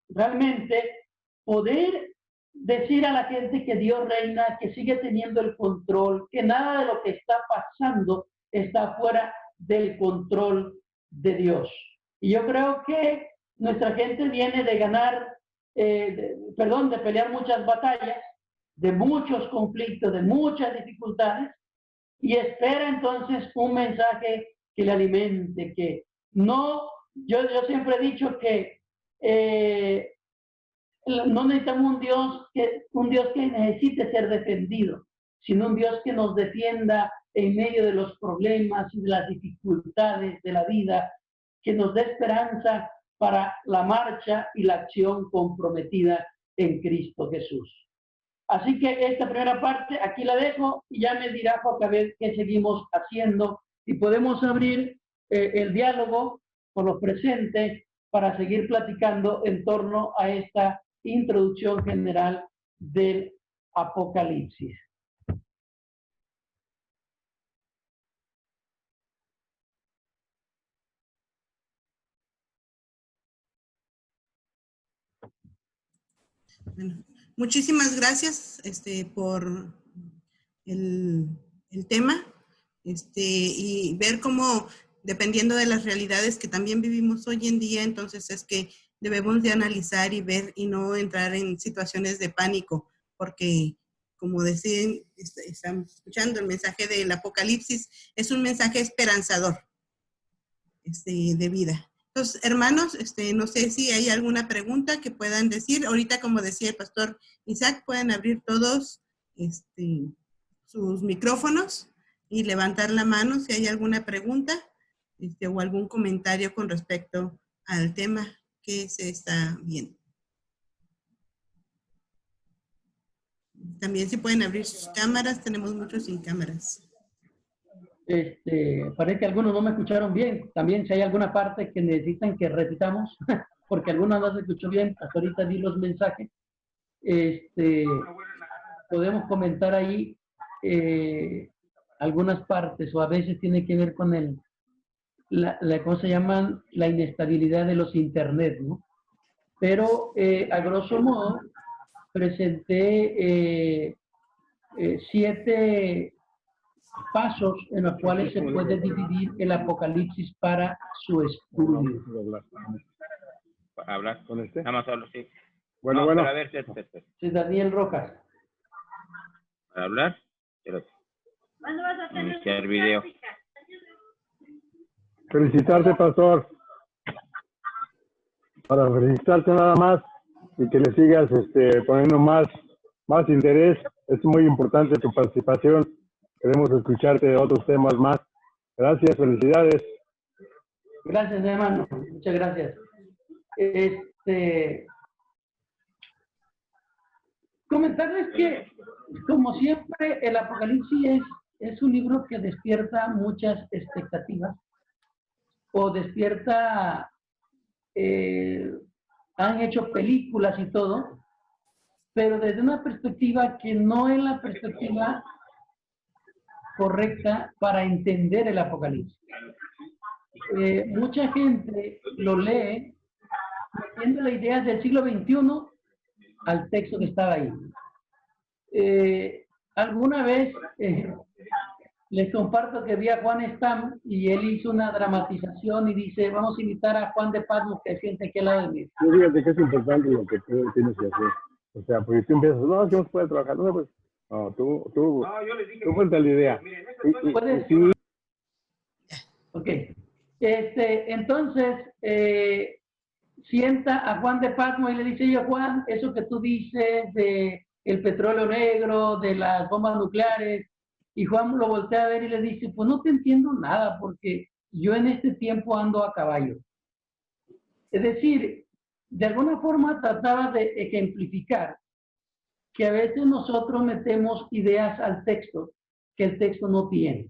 Speaker 3: realmente poder decir a la gente que Dios reina, que sigue teniendo el control, que nada de lo que está pasando está fuera del control de Dios. Y yo creo que nuestra gente viene de ganar, de pelear muchas batallas, de muchos conflictos, de muchas dificultades, y espera entonces un mensaje que le alimente, que no, yo siempre he dicho que no necesitamos un Dios que necesite ser defendido, sino un Dios que nos defienda en medio de los problemas y de las dificultades de la vida, que nos dé esperanza para la marcha y la acción comprometida en Cristo Jesús. Así que esta primera parte aquí la dejo y ya me dirá Joca a ver qué seguimos haciendo y podemos abrir el diálogo con los presentes para seguir platicando en torno a esta introducción general del Apocalipsis.
Speaker 1: Bueno, muchísimas gracias por el tema y ver cómo, dependiendo de las realidades que también vivimos hoy en día, entonces es que debemos de analizar y ver y no entrar en situaciones de pánico, porque como decían, estamos escuchando el mensaje del Apocalipsis, es un mensaje esperanzador de vida. Entonces, hermanos, no sé si hay alguna pregunta que puedan decir. Ahorita, como decía el pastor Isaac, pueden abrir todos sus micrófonos y levantar la mano si hay alguna pregunta o algún comentario con respecto al tema que se está viendo. También si pueden abrir sus cámaras, tenemos muchos sin cámaras.
Speaker 3: Parece que algunos no me escucharon bien. También si hay alguna parte que necesitan que repitamos, porque algunos no se escuchó bien, hasta ahorita di los mensajes. Podemos comentar ahí algunas partes, o a veces tiene que ver con la cosa llaman la inestabilidad de los internet, ¿no? Pero a grosso modo presenté 7 pasos en los cuales se puede dividir el Apocalipsis para su estudio.
Speaker 4: ¿Hablar con este? Nada más hablo, sí.
Speaker 5: Bueno,
Speaker 4: no,
Speaker 5: bueno.
Speaker 4: Pero a ver,
Speaker 3: Sí, Daniel Rojas.
Speaker 4: ¿Para hablar?
Speaker 6: ¿Cuándo vas a hacer
Speaker 4: iniciar video?
Speaker 5: Felicitarte, pastor. Para felicitarte nada más y que le sigas poniendo más interés. Es muy importante tu participación. Queremos escucharte de otros temas más. Gracias, felicidades.
Speaker 3: Gracias, hermano. Muchas gracias. Comentarles que, como siempre, el Apocalipsis es un libro que despierta muchas expectativas o despierta, han hecho películas y todo, pero desde una perspectiva que no es la perspectiva correcta para entender el Apocalipsis. Mucha gente lo lee metiendo las ideas del siglo XXI al texto que estaba ahí. Alguna vez les comparto que vi a Juan Stam y él hizo una dramatización y dice, vamos a invitar a Juan de Patmos que siente aquí al lado de mí.
Speaker 5: Yo fíjate que es importante lo que tú tienes que hacer. O sea, porque tú empiezas, no, yo no puedo trabajar, no, pues, no, tú cuenta la idea.
Speaker 3: ¿Puedes?
Speaker 5: Sí.
Speaker 3: Ok. Entonces, sienta a Juan de Patmos y le dice, yo Juan, eso que tú dices de el petróleo negro, de las bombas nucleares, y Juan lo voltea a ver y le dice, pues no te entiendo nada, porque yo en este tiempo ando a caballo. Es decir, de alguna forma trataba de ejemplificar que a veces nosotros metemos ideas al texto que el texto no tiene.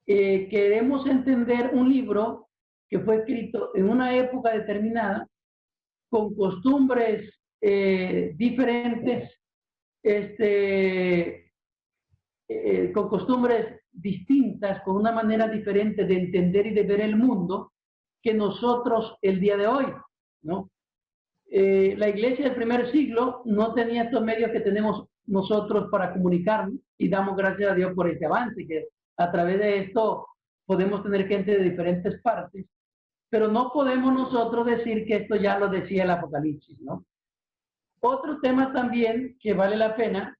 Speaker 3: Queremos entender un libro que fue escrito en una época determinada, con costumbres diferentes, con costumbres distintas, con una manera diferente de entender y de ver el mundo que nosotros el día de hoy, ¿no? La iglesia del primer siglo no tenía estos medios que tenemos nosotros para comunicarnos y damos gracias a Dios por este avance, que a través de esto podemos tener gente de diferentes partes, pero no podemos nosotros decir que esto ya lo decía el Apocalipsis, ¿no? Otro tema también que vale la pena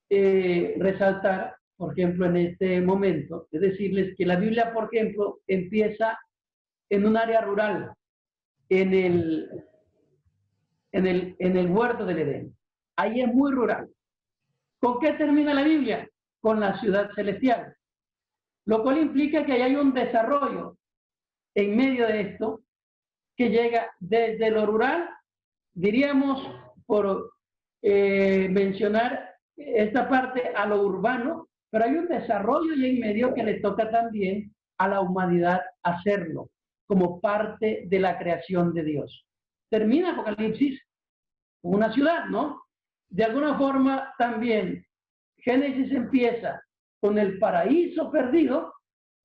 Speaker 3: resaltar, por ejemplo, en este momento, es decirles que la Biblia, por ejemplo, empieza en un área rural, en el huerto del Edén. Ahí es muy rural. ¿Con qué termina la Biblia? Con la ciudad celestial. Lo cual implica que hay un desarrollo en medio de esto que llega desde lo rural, diríamos, por mencionar esta parte, a lo urbano, pero hay un desarrollo y en medio que le toca también a la humanidad hacerlo, como parte de la creación de Dios. Termina Apocalipsis con una ciudad, ¿no? De alguna forma también Génesis empieza con el paraíso perdido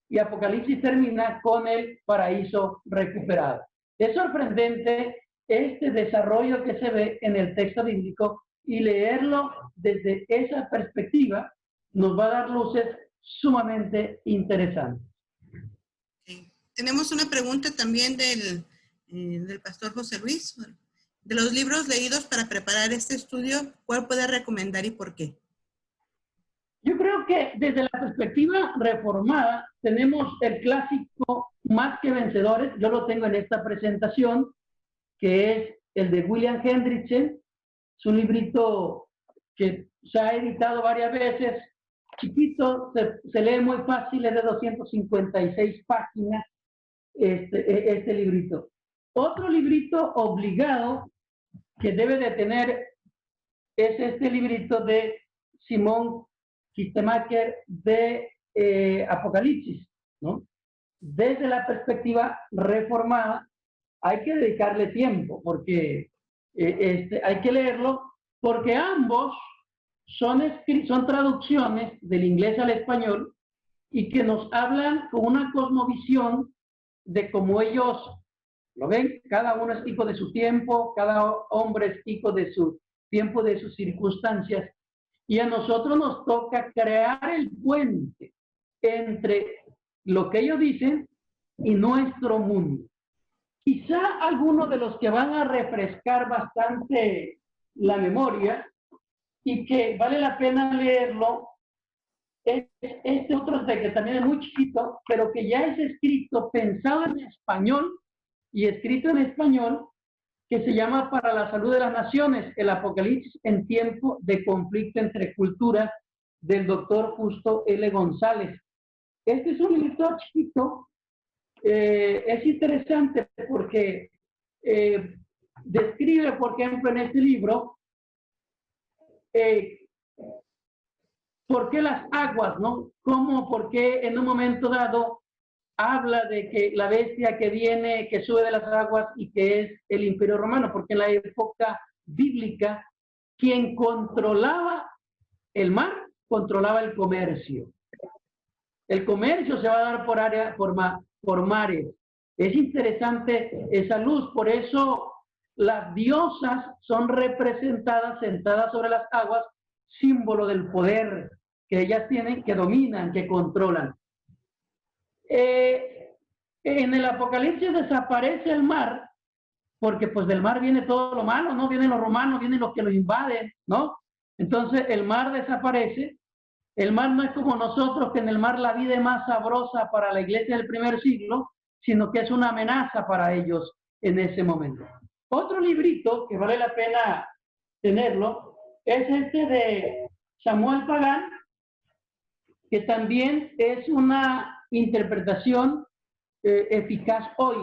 Speaker 3: y Apocalipsis termina con el paraíso recuperado. Es sorprendente este desarrollo que se ve en el texto bíblico y leerlo desde esa perspectiva nos va a dar luces sumamente interesantes.
Speaker 1: Sí. Tenemos una pregunta también del pastor José Luis. De los libros leídos para preparar este estudio, ¿cuál puede recomendar y por qué?
Speaker 3: Yo creo que desde la perspectiva reformada tenemos el clásico Más que Vencedores, yo lo tengo en esta presentación, que es el de William Hendrickson. Es un librito que se ha editado varias veces, chiquito, se lee muy fácil, es de 256 páginas este librito. Otro librito obligado que debe de tener es este librito de Simón Kistemaker de Apocalipsis, ¿no? Desde la perspectiva reformada hay que dedicarle tiempo porque hay que leerlo porque ambos son traducciones del inglés al español y que nos hablan con una cosmovisión de cómo ellos lo ven. Cada uno es hijo de su tiempo, cada hombre es hijo de su tiempo, de sus circunstancias, y a nosotros nos toca crear el puente entre lo que ellos dicen y nuestro mundo. Quizá algunos de los que van a refrescar bastante la memoria y que vale la pena leerlo es este otro que también es muy chiquito, pero que ya es escrito, pensado en español y escrito en español, que se llama Para la Salud de las Naciones, el Apocalipsis en tiempo de conflicto entre culturas, del doctor Justo L. González. Este es un libro chiquito, es interesante porque describe, por ejemplo, en este libro, por qué las aguas, ¿no? Cómo, por qué en un momento dado habla de que la bestia que viene, que sube de las aguas y que es el Imperio Romano, porque en la época bíblica quien controlaba el mar, controlaba el comercio. El comercio se va a dar por área, por mares. Es interesante esa luz, por eso las diosas son representadas sentadas sobre las aguas, símbolo del poder que ellas tienen, que dominan, que controlan. En el Apocalipsis desaparece el mar, porque pues del mar viene todo lo malo, ¿no? Vienen los romanos, vienen los que lo invaden, ¿no? Entonces el mar desaparece. El mar no es como nosotros, que en el mar la vida es más sabrosa para la iglesia del primer siglo, sino que es una amenaza para ellos en ese momento. Otro librito que vale la pena tenerlo es este de Samuel Pagán, que también es una interpretación eficaz hoy,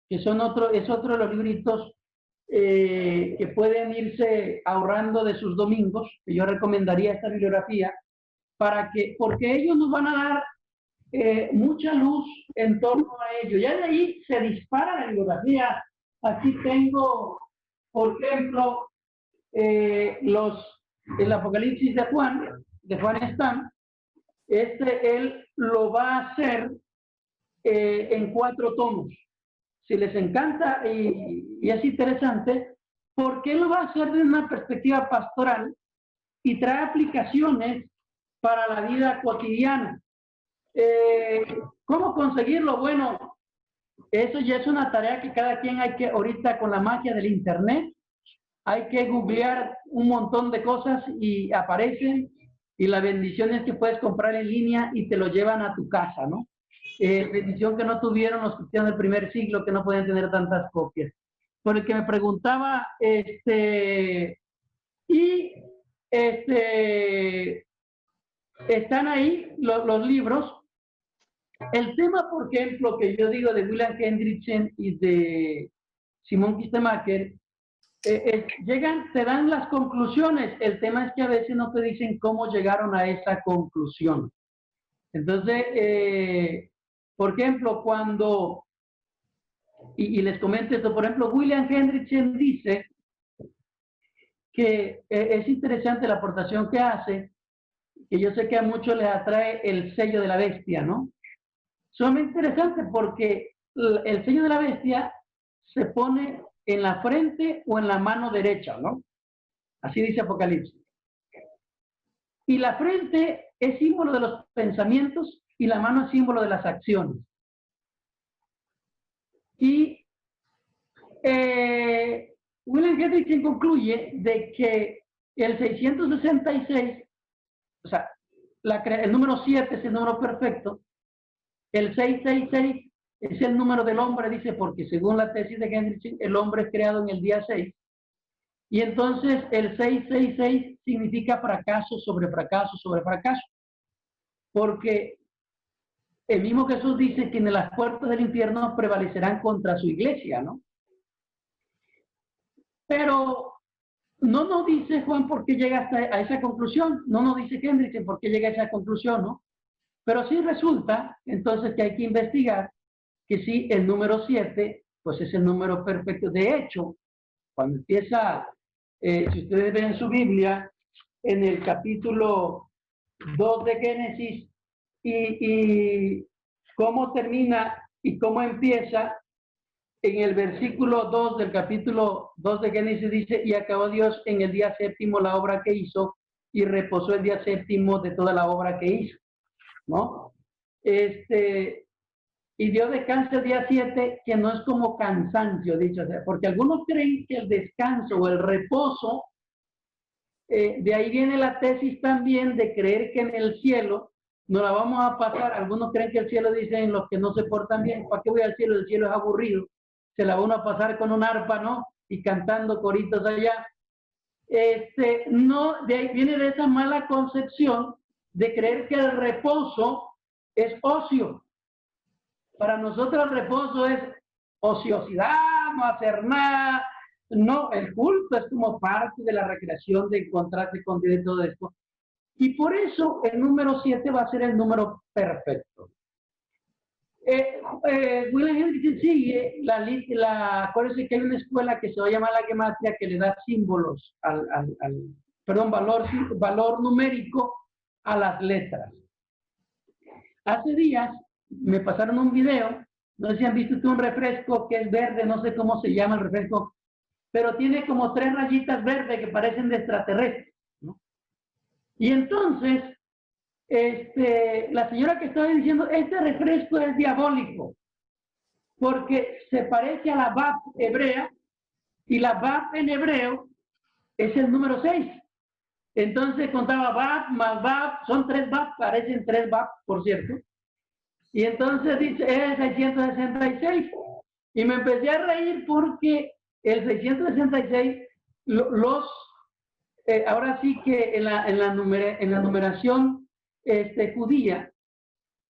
Speaker 3: que es otro de los libritos que pueden irse ahorrando de sus domingos, que yo recomendaría esta bibliografía, porque ellos nos van a dar mucha luz en torno a ello. Ya de ahí se dispara la bibliografía. Aquí tengo, por ejemplo, el Apocalipsis de Juan Stam. Él lo va a hacer en 4 tomos. Si les encanta y es interesante, porque él lo va a hacer desde una perspectiva pastoral y trae aplicaciones para la vida cotidiana. ¿Cómo conseguirlo? Bueno, eso ya es una tarea que cada quien hay que, ahorita con la magia del internet, hay que googlear un montón de cosas y aparecen, y la bendición es que puedes comprar en línea y te lo llevan a tu casa, ¿no? Bendición que no tuvieron los cristianos del primer siglo, que no podían tener tantas copias. Por el que me preguntaba, están ahí los libros. El tema, por ejemplo, que yo digo de William Hendrickson y de Simon Kistemaker, te dan las conclusiones. El tema es que a veces no te dicen cómo llegaron a esa conclusión. Entonces, por ejemplo, cuando, y les comento esto, por ejemplo, William Hendrickson dice que es interesante la aportación que hace, que yo sé que a muchos les atrae el sello de la bestia, ¿no? Sumamente interesante porque el sello de la bestia se pone en la frente o en la mano derecha, ¿no? Así dice Apocalipsis. Y la frente es símbolo de los pensamientos y la mano es símbolo de las acciones. Y William Hendrickson concluye de que el 666, o sea, el número 7 es el número perfecto, el 666 es el número del hombre, dice, porque según la tesis de Hendrickson, el hombre es creado en el día 6. Y entonces el 666 significa fracaso sobre fracaso sobre fracaso. Porque el mismo Jesús dice que en las puertas del infierno prevalecerán contra su iglesia, ¿no? Pero no nos dice Juan por qué llega a esa conclusión, no nos dice Hendrickson por qué llega a esa conclusión, ¿no? Pero sí resulta, entonces, que hay que investigar que sí, el número 7, pues es el número perfecto. De hecho, cuando empieza, si ustedes ven en su Biblia, en el capítulo 2 de Génesis, y cómo termina y cómo empieza, en el versículo 2 del capítulo 2 de Génesis dice, y acabó Dios en el día 7º la obra que hizo, y reposó el día 7º de toda la obra que hizo, ¿no? Y Dios descansa el día 7, que no es como cansancio, dicho, o sea, porque algunos creen que el descanso o el reposo, de ahí viene la tesis también de creer que en el cielo nos la vamos a pasar. Algunos creen que el cielo, dicen los que no se portan bien, ¿para qué voy al cielo? El cielo es aburrido, se la van a pasar con un arpa, ¿no? Y cantando coritos allá. No, de ahí viene de esa mala concepción de creer que el reposo es ocio. Para nosotros el reposo es ociosidad, no hacer nada. No, el culto es como parte de la recreación, de encontrarse con Dios y todo esto. Y por eso el número 7 va a ser el número perfecto. William Hendrickson sigue acuérdense que hay una escuela que se va a llamar la gematria que le da símbolos valor numérico a las letras. Hace días me pasaron un video, no sé si han visto un refresco que es verde, no sé cómo se llama el refresco, pero tiene como 3 rayitas verdes que parecen de extraterrestres, ¿no? Y entonces, la señora que estaba diciendo, este refresco es diabólico, porque se parece a la Bab hebrea, y la Bab en hebreo es el número 6. Entonces contaba Bab más Bab, son 3 Bab, parecen 3 Bab, por cierto. Y entonces dice, es 666. Y me empecé a reír porque el 666, ahora sí que en la numeración judía,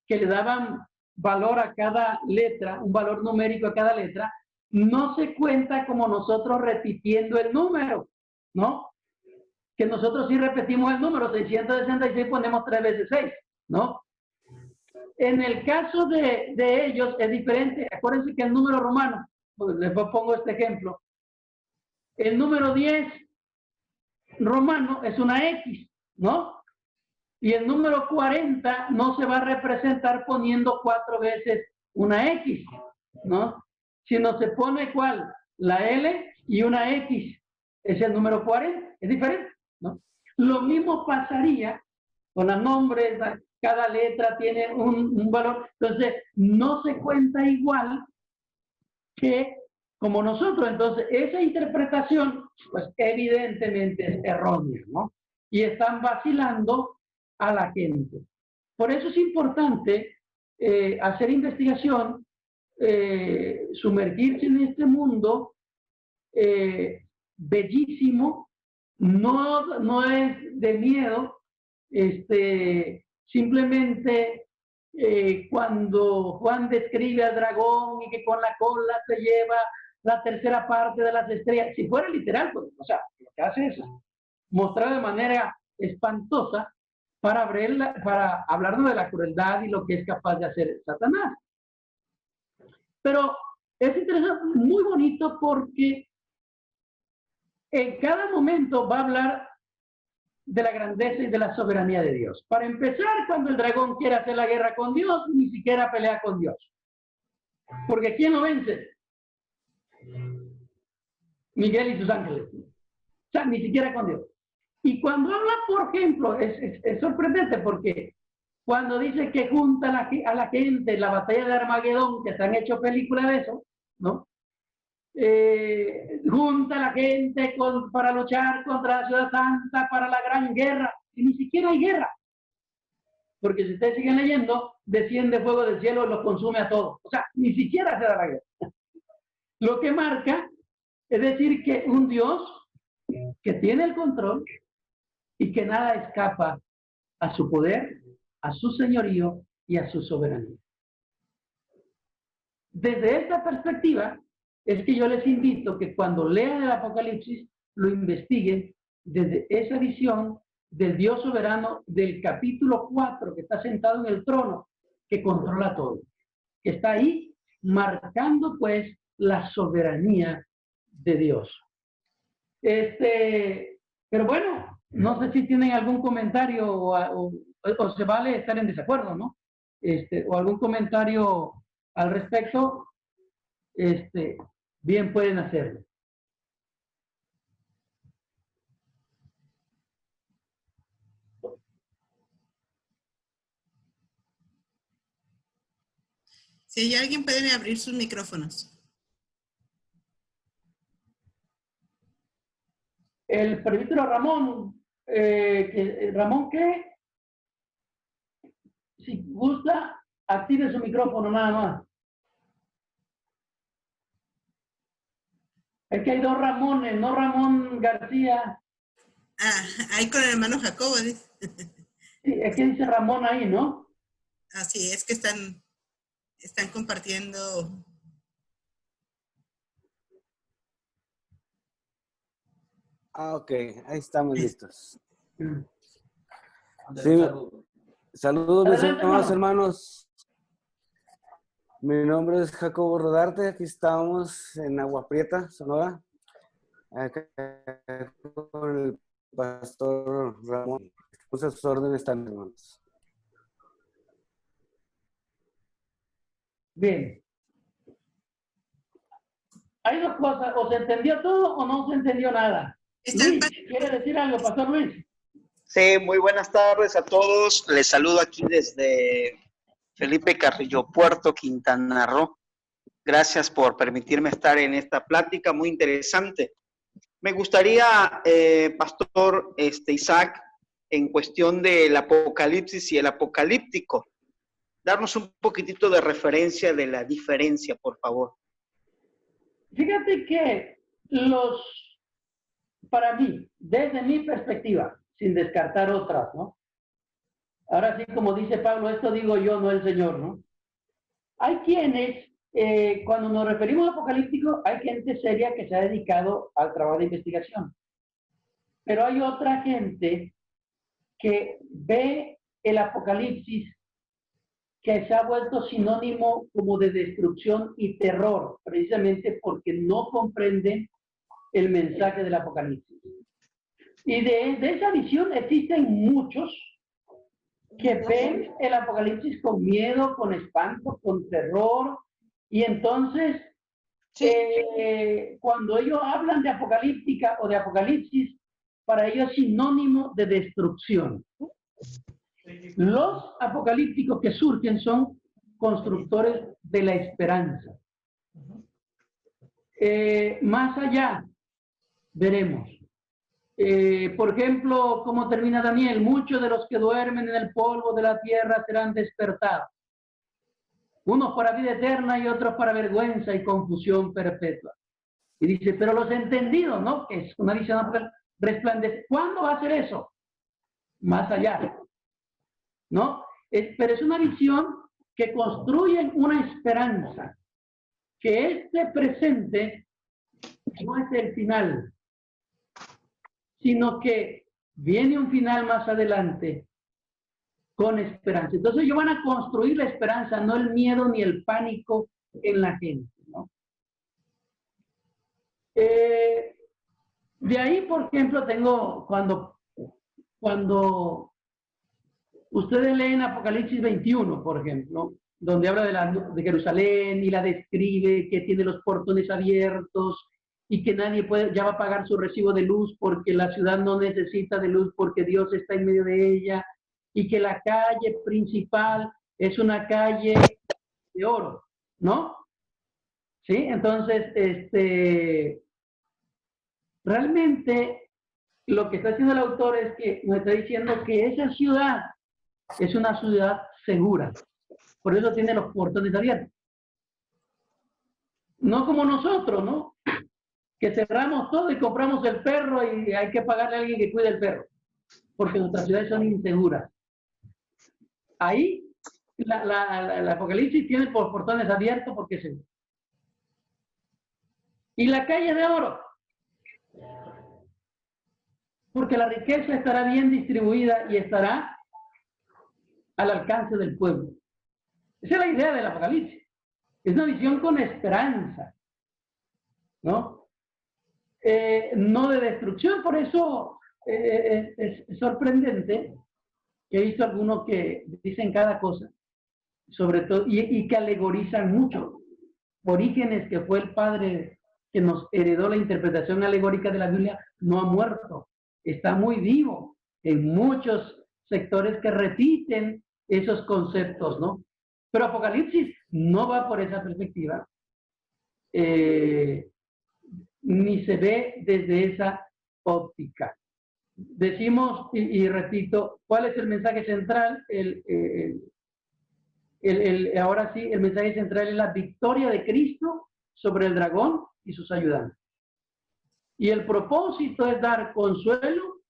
Speaker 3: que le daban valor a cada letra, un valor numérico a cada letra, no se cuenta como nosotros repitiendo el número, ¿no? Que nosotros sí repetimos el número, 666 ponemos 3 veces 6, ¿no? En el caso de ellos es diferente. Acuérdense que el número romano, pues les pongo este ejemplo, el número 10 romano es una X, ¿no? Y el número 40 no se va a representar poniendo 4 veces una X, ¿no? Sino se pone ¿cuál? La L y una X. Es el número 40, es diferente, ¿no? Lo mismo pasaría con los nombres, cada letra tiene un valor, entonces no se cuenta igual que como nosotros. Entonces esa interpretación pues evidentemente es errónea, ¿no? Y están vacilando a la gente. Por eso es importante hacer investigación, sumergirse en este mundo bellísimo, no es de miedo. Simplemente cuando Juan describe al dragón y que con la cola se lleva la tercera parte de las estrellas, si fuera literal, pues, o sea, lo que hace es mostrar de manera espantosa para hablarnos de la crueldad y lo que es capaz de hacer Satanás. Pero es interesante, muy bonito, porque en cada momento va a hablar de la grandeza y de la soberanía de Dios. Para empezar, cuando el dragón quiere hacer la guerra con Dios, ni siquiera pelea con Dios. Porque ¿quién lo vence? Miguel y sus ángeles. O sea, ni siquiera con Dios. Y cuando habla, por ejemplo, es sorprendente, porque cuando dice que junta a la gente en la batalla de Armagedón, que se han hecho películas de eso, ¿no? Junta a la gente para luchar contra la ciudad santa, para la gran guerra, y ni siquiera hay guerra, porque si ustedes siguen leyendo, desciende fuego del cielo y los consume a todos. O sea, ni siquiera se da la guerra. Lo que marca es decir que un Dios que tiene el control y que nada escapa a su poder, a su señorío y a su soberanía. Desde esta perspectiva es que yo les invito que cuando lean el Apocalipsis lo investiguen desde esa visión del Dios soberano del capítulo 4, que está sentado en el trono, que controla todo, que está ahí marcando pues la soberanía de Dios. Pero bueno, no sé si tienen algún comentario o se vale estar en desacuerdo, ¿no? O algún comentario al respecto, bien pueden hacerlo.
Speaker 1: Si hay alguien, pueden abrir sus micrófonos.
Speaker 3: El presbítero Ramón, Ramón, ¿qué? Si gusta, active su micrófono nada más. Es que hay 2 Ramones, no Ramón García.
Speaker 1: Ah, ahí con el hermano Jacobo, dice.
Speaker 3: Sí, es que dice Ramón ahí, ¿no?
Speaker 1: Así es que están compartiendo.
Speaker 7: Ok, ahí estamos listos.
Speaker 3: Sí.
Speaker 7: Sí, saludos, mis
Speaker 3: Adelante,
Speaker 7: amados
Speaker 3: hermano.
Speaker 7: hermanos. Mi nombre es Jacobo Rodarte, aquí estamos en Agua Prieta, Sonora, acá con el pastor Ramón. Estamos a sus órdenes también, hermanos.
Speaker 3: Bien. Hay dos cosas, o se entendió todo o no se entendió nada.
Speaker 1: Está el
Speaker 3: Luis, ¿quiere decir algo, pastor Luis?
Speaker 8: Sí, muy buenas tardes a todos. Les saludo aquí desde Felipe Carrillo Puerto, Quintana Roo. Gracias por permitirme estar en esta plática muy interesante. Me gustaría, pastor Isaac, en cuestión del apocalipsis y el apocalíptico, darnos un poquitito de referencia de la diferencia, por favor.
Speaker 3: Fíjate que para mí, desde mi perspectiva, sin descartar otras, ¿no? Ahora sí, como dice Pablo, esto digo yo, no el Señor, ¿no? Hay quienes, cuando nos referimos a apocalíptico, hay gente seria que se ha dedicado al trabajo de investigación. Pero hay otra gente que ve el apocalipsis que se ha vuelto sinónimo como de destrucción y terror, precisamente porque no comprenden el mensaje del apocalipsis. Y de esa visión existen muchos que ven el apocalipsis con miedo, con espanto, con terror, y entonces cuando ellos hablan de apocalíptica o de apocalipsis, para ellos es sinónimo de destrucción. Los apocalípticos que surgen son constructores de la esperanza. Más allá, veremos. Por ejemplo, como termina Daniel, muchos de los que duermen en el polvo de la tierra serán despertados. Unos para vida eterna y otros para vergüenza y confusión perpetua. Y dice, pero los entendidos, ¿no? Que es una visión resplandece. ¿Cuándo va a ser eso? Más allá, ¿no? Pero es una visión que construye una esperanza, que este presente no es el final, sino que viene un final más adelante con esperanza. Entonces ellos van a construir la esperanza, no el miedo ni el pánico en la gente, ¿no? De ahí, por ejemplo, tengo cuando ustedes leen Apocalipsis 21, por ejemplo, donde habla de Jerusalén y la describe, que tiene los portones abiertos y que nadie ya va a pagar su recibo de luz porque la ciudad no necesita de luz porque Dios está en medio de ella, y que la calle principal es una calle de oro, ¿no? ¿Sí? Entonces, realmente lo que está haciendo el autor es que nos está diciendo que esa ciudad es una ciudad segura. Por eso tiene los portones abiertos. No como nosotros, ¿no? Que cerramos todo y compramos el perro y hay que pagarle a alguien que cuide el perro. Porque nuestras ciudades son inseguras. Ahí, el Apocalipsis tiene los portones abiertos porque es seguro. Y la calle de oro. Porque la riqueza estará bien distribuida y estará al alcance del pueblo. Esa es la idea del Apocalipsis. Es una visión con esperanza, ¿no? No de destrucción. Por eso es sorprendente que he visto algunos que dicen cada cosa, sobre todo, y que alegorizan mucho. Orígenes, que fue el padre que nos heredó la interpretación alegórica de la Biblia, no ha muerto. Está muy vivo en muchos sectores que repiten esos conceptos, ¿no? Pero Apocalipsis no va por esa perspectiva, ni se ve desde esa óptica. Decimos, y repito, ¿cuál es el mensaje central? Ahora sí, el mensaje central es la victoria de Cristo sobre el dragón y sus ayudantes. Y el propósito es dar consuelo,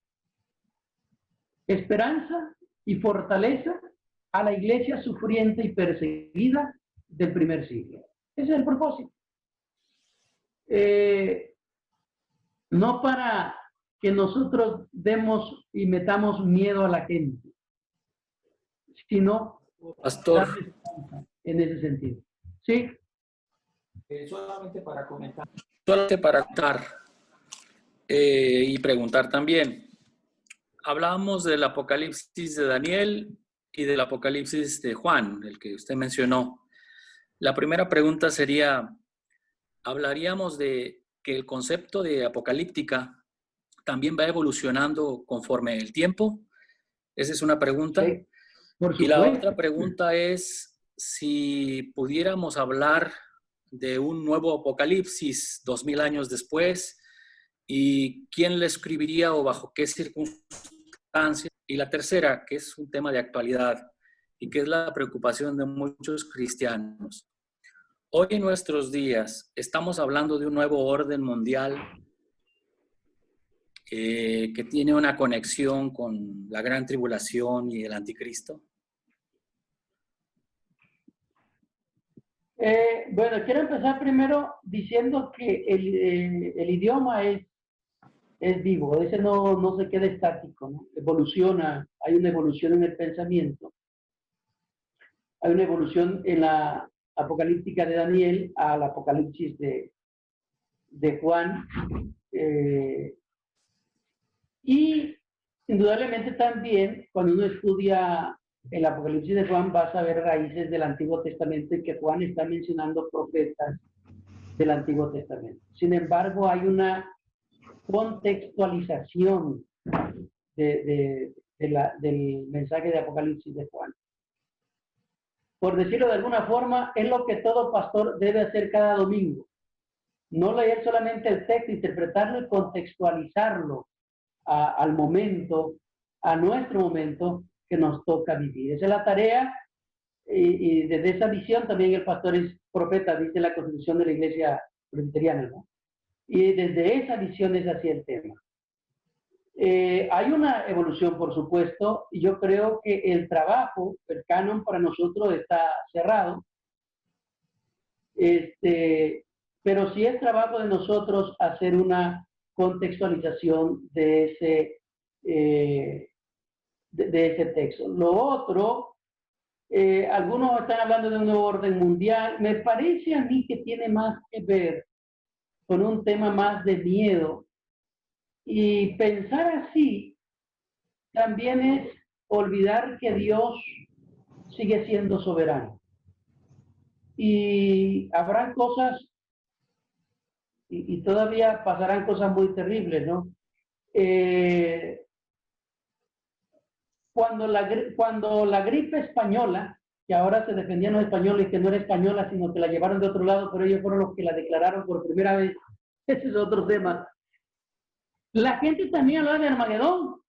Speaker 3: esperanza y fortaleza a la iglesia sufriente y perseguida del primer siglo. Ese es el propósito. No para que nosotros demos y metamos miedo a la gente, sino
Speaker 9: Pastor,
Speaker 3: en ese sentido. Sí.
Speaker 9: Solamente para comentar. Solamente para contar y preguntar también. Hablábamos del Apocalipsis de Daniel y del Apocalipsis de Juan, el que usted mencionó. La primera pregunta sería, hablaríamos de que el concepto de apocalíptica también va evolucionando conforme el tiempo. Esa es una pregunta.
Speaker 3: Sí, por
Speaker 9: y la
Speaker 3: supuesto.
Speaker 9: otra pregunta es si pudiéramos hablar de un nuevo apocalipsis 2000 años después y quién le escribiría o bajo qué circunstancias. Y la tercera, que es un tema de actualidad y que es la preocupación de muchos cristianos. Hoy en nuestros días estamos hablando de un nuevo orden mundial que tiene una conexión con la gran tribulación y el anticristo.
Speaker 3: Bueno, quiero empezar primero diciendo que el idioma es vivo, ese no se queda estático, ¿no? Evoluciona, hay una evolución en el pensamiento, hay una evolución en la apocalíptica de Daniel al apocalipsis de Juan, y indudablemente también cuando uno estudia el Apocalipsis de Juan vas a ver raíces del Antiguo Testamento y que Juan está mencionando profetas del Antiguo Testamento. Sin embargo, hay una contextualización del mensaje de Apocalipsis de Juan. Por decirlo de alguna forma, es lo que todo pastor debe hacer cada domingo. No leer solamente el texto, interpretarlo y contextualizarlo al momento, a nuestro momento que nos toca vivir. Esa es la tarea y desde esa visión también el pastor es profeta, dice la Constitución de la Iglesia Presbiteriana, ¿no? Y desde esa visión es así el tema. Hay una evolución, por supuesto, y yo creo que el trabajo, el canon para nosotros está cerrado, pero sí es trabajo de nosotros hacer una contextualización de ese texto. Lo otro, algunos están hablando de un nuevo orden mundial. Me parece a mí que tiene más que ver con un tema más de miedo. Y pensar así también es olvidar que Dios sigue siendo soberano. Y habrán cosas, y todavía pasarán cosas muy terribles, ¿no? Cuando la gripe española, que ahora se defendían los españoles que no era española, sino que la llevaron de otro lado, pero ellos fueron los que la declararon por primera vez, ese es otro tema. La gente también hablaba de Armagedón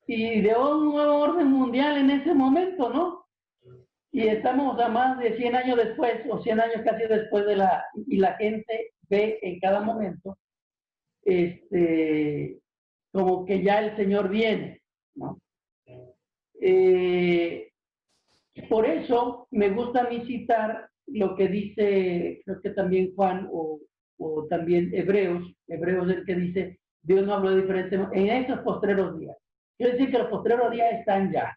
Speaker 3: y de un nuevo orden mundial en ese momento, ¿no? Y estamos a más de 100 años después, o 100 años casi después y la gente ve en cada momento, como que ya el Señor viene, ¿no? Por eso me gusta a mí citar lo que dice, creo que también Juan o también Hebreos es el que dice, Dios no habló de diferente en estos postreros días. Quiero decir que los postreros días están ya.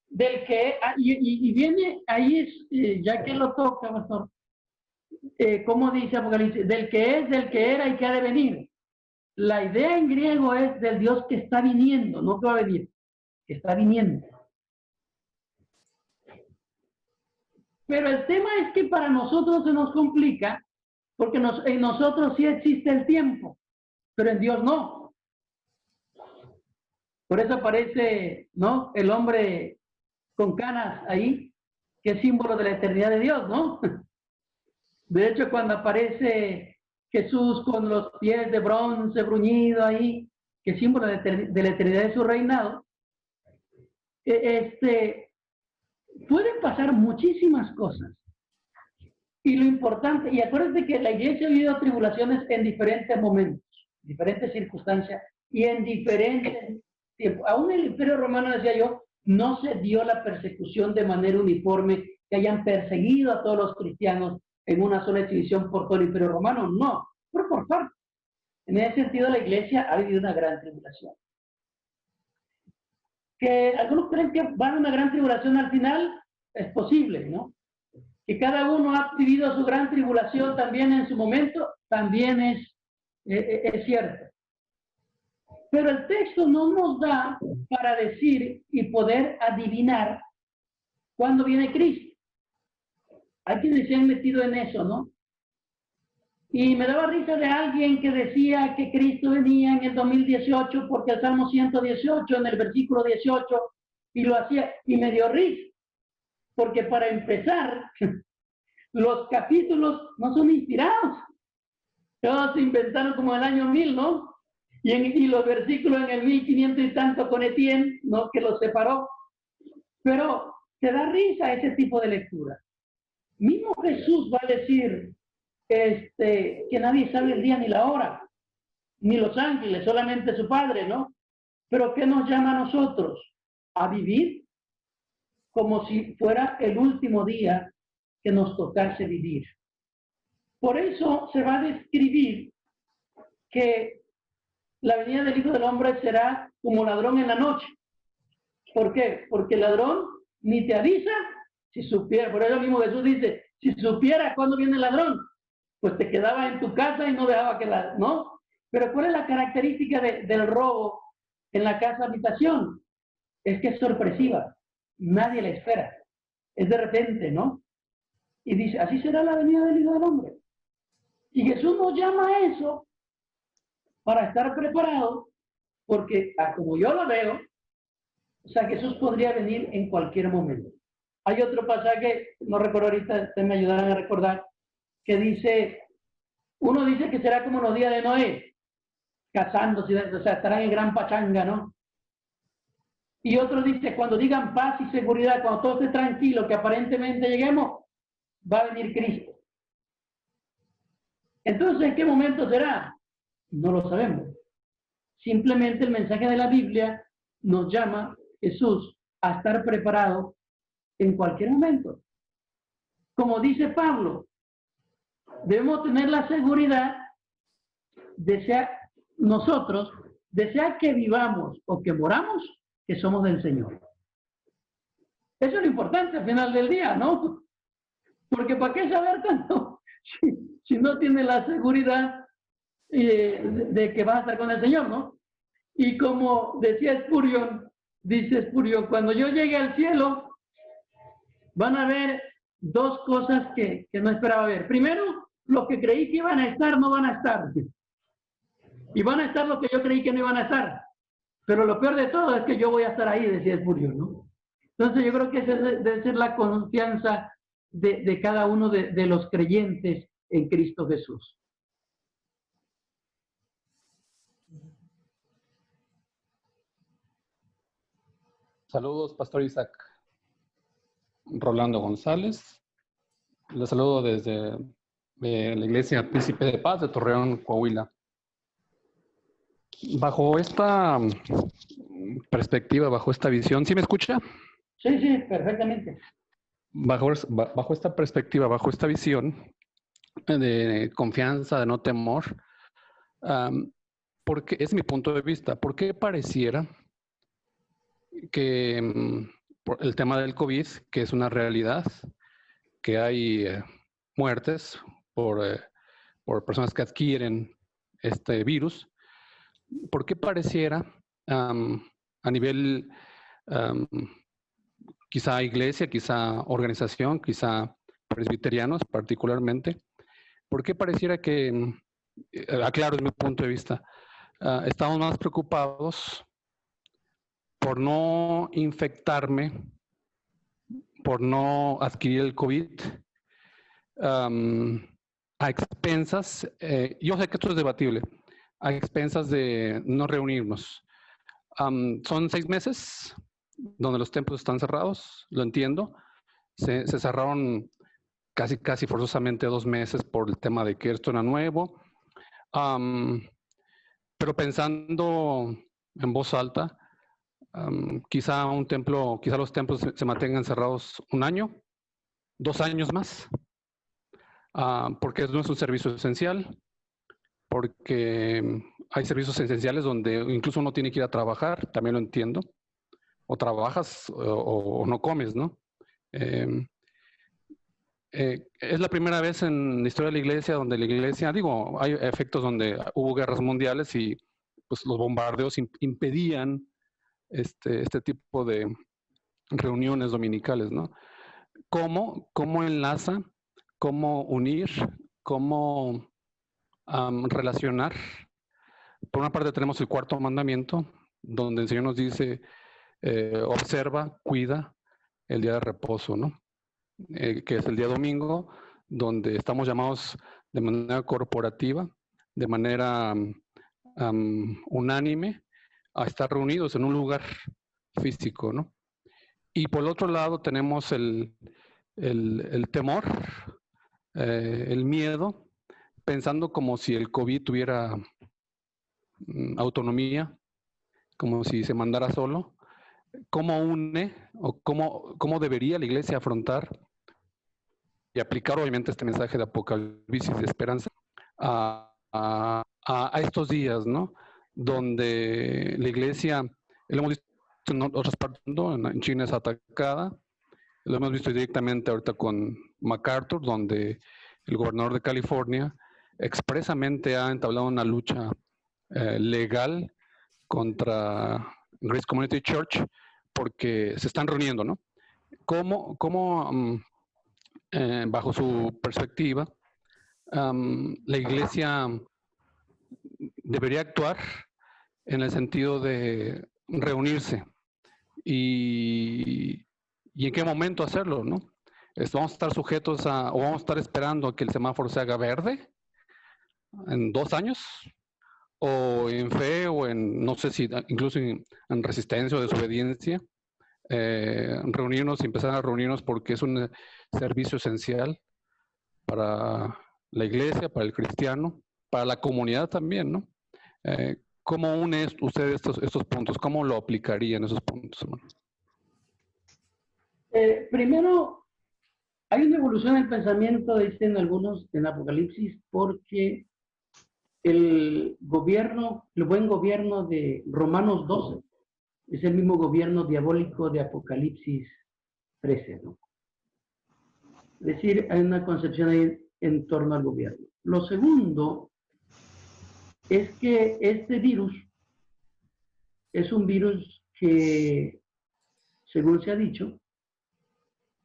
Speaker 3: Del que, y viene, ahí es, ya que lo toca, pastor, ¿cómo dice Apocalipsis? Del que es, del que era y que ha de venir. La idea en griego es del Dios que está viniendo, no que va a venir, que está viniendo. Pero el tema es que para nosotros se nos complica, porque en nosotros sí existe el tiempo, pero en Dios no. Por eso aparece, ¿no?, el hombre con canas ahí, que es símbolo de la eternidad de Dios, ¿no? De hecho, cuando aparece Jesús con los pies de bronce bruñido ahí, que es símbolo de la eternidad de su reinado, pueden pasar muchísimas cosas. Y lo importante, y acuérdense que la iglesia ha vivido tribulaciones en diferentes momentos, diferentes circunstancias y en diferentes tiempos. Aún el Imperio Romano, decía yo, no se dio la persecución de manera uniforme, que hayan perseguido a todos los cristianos en una sola exhibición por todo el Imperio Romano, no, pero por parte. En ese sentido, la iglesia ha vivido una gran tribulación. Que algunos creen que va a haber una gran tribulación al final, es posible, ¿no? que cada uno ha vivido su gran tribulación también en su momento, también es cierto. Pero el texto no nos da para decir y poder adivinar cuándo viene Cristo. Hay quienes se han metido en eso, ¿no? Y me daba risa de alguien que decía que Cristo venía en el 2018 porque el Salmo 118, en el versículo 18, y lo hacía, y me dio risa. Porque para empezar, los capítulos no son inspirados. Todos se inventaron como en el año 1000, ¿no? Y los versículos en el 1500 y tanto con Etienne, ¿no? Que los separó. Pero te da risa ese tipo de lectura. Mismo Jesús va a decir que nadie sabe el día ni la hora, ni los ángeles, solamente su Padre, ¿no? Pero ¿qué nos llama a nosotros? A vivir como si fuera el último día que nos tocase vivir. Por eso se va a describir que la venida del Hijo del Hombre será como ladrón en la noche. ¿Por qué? Porque el ladrón ni te avisa si supiera. Por eso mismo Jesús dice, si supiera cuándo viene el ladrón, pues te quedaba en tu casa y no dejaba que ¿no? Pero ¿cuál es la característica del robo en la casa habitación? Es que es sorpresiva. Nadie la espera. Es de repente, ¿no? Y dice, así será la venida del Hijo del Hombre. Y Jesús nos llama a eso para estar preparados, porque como yo lo veo, o sea, Jesús podría venir en cualquier momento. Hay otro pasaje, no recuerdo ahorita, ustedes me ayudarán a recordar, que dice, uno dice que será como los días de Noé, casándose, o sea, estarán en gran pachanga, ¿no? Y otro dice, cuando digan paz y seguridad, cuando todo esté tranquilo, que aparentemente lleguemos, va a venir Cristo. Entonces, ¿en qué momento será? No lo sabemos. Simplemente el mensaje de la Biblia nos llama, Jesús, a estar preparado en cualquier momento. Como dice Pablo, debemos tener la seguridad nosotros, desea que vivamos o que moramos, que somos del Señor. Eso es lo importante al final del día, ¿no? Porque ¿para qué saber tanto si no tiene la seguridad de que vas a estar con el Señor, ¿no? Y como decía Spurgeon, dice Spurgeon, cuando yo llegue al cielo, van a ver dos cosas que no esperaba ver. Primero, los que creí que iban a estar, no van a estar. Y van a estar los que yo creí que no iban a estar. Pero lo peor de todo es que yo voy a estar ahí, decía Spurgeon, ¿no? Entonces yo creo que esa debe ser la confianza de cada uno de los creyentes en Cristo Jesús.
Speaker 10: Saludos, Pastor Isaac. Rolando González. Les saludo desde la Iglesia Príncipe de Paz de Torreón, Coahuila. Bajo esta perspectiva, bajo esta visión, ¿sí me escucha?
Speaker 3: Sí, sí, perfectamente.
Speaker 10: Bajo esta perspectiva, bajo esta visión de confianza, de no temor, porque es mi punto de vista, ¿por qué pareciera que por el tema del COVID, que es una realidad, que hay muertes por personas que adquieren este virus, ¿por qué pareciera a nivel quizá iglesia, quizá organización, quizá presbiterianos particularmente, por qué pareciera que, aclaro, es mi punto de vista, estamos más preocupados por no infectarme, por no adquirir el COVID, a expensas, yo sé que esto es debatible, a expensas de no reunirnos. Son 6 meses donde los templos están cerrados, lo entiendo. Se cerraron casi forzosamente 2 meses por el tema de que esto era nuevo. Pero pensando en voz alta, quizá los templos se mantengan cerrados 1 año, 2 años más, porque no es un servicio esencial, porque hay servicios esenciales donde incluso uno tiene que ir a trabajar, también lo entiendo, o trabajas o no comes, ¿no? Es la primera vez en la historia de la iglesia donde la iglesia, digo, hay efectos donde hubo guerras mundiales y pues los bombardeos impedían este tipo de reuniones dominicales, ¿no? ¿Cómo enlaza, cómo unir, cómo relacionar? Por una parte tenemos el cuarto mandamiento, donde el Señor nos dice, observa, cuida el día de reposo, ¿no? Que es el día domingo, donde estamos llamados de manera corporativa, de manera unánime, a estar reunidos en un lugar físico, ¿no? Y por el otro lado tenemos el temor, el miedo, pensando como si el COVID tuviera autonomía, como si se mandara solo. ¿Cómo une o cómo debería la iglesia afrontar y aplicar obviamente este mensaje de apocalipsis de esperanza a estos días, ¿no? Donde la iglesia, lo hemos visto en otras partes, ¿no? En China es atacada, lo hemos visto directamente ahorita con MacArthur, donde el gobernador de California expresamente ha entablado una lucha legal contra Grace Community Church porque se están reuniendo, ¿no? ¿Cómo bajo su perspectiva, la iglesia debería actuar en el sentido de reunirse y en qué momento hacerlo, ¿no? ¿Vamos a estar sujetos o vamos a estar esperando a que el semáforo se haga verde en 2 años? ¿O en fe o en, no sé si incluso en resistencia o desobediencia? Reunirnos y empezar a reunirnos porque es un servicio esencial para la iglesia, para el cristiano, para la comunidad también, ¿no? ¿Cómo une usted estos puntos? ¿Cómo lo aplicarían esos puntos, hermano?
Speaker 3: Primero, hay una evolución en el pensamiento, dicen algunos en Apocalipsis, porque el buen gobierno de Romanos 12 es el mismo gobierno diabólico de Apocalipsis 13, ¿no? Es decir, hay una concepción ahí en torno al gobierno. Lo segundo es que este virus es un virus que, según se ha dicho,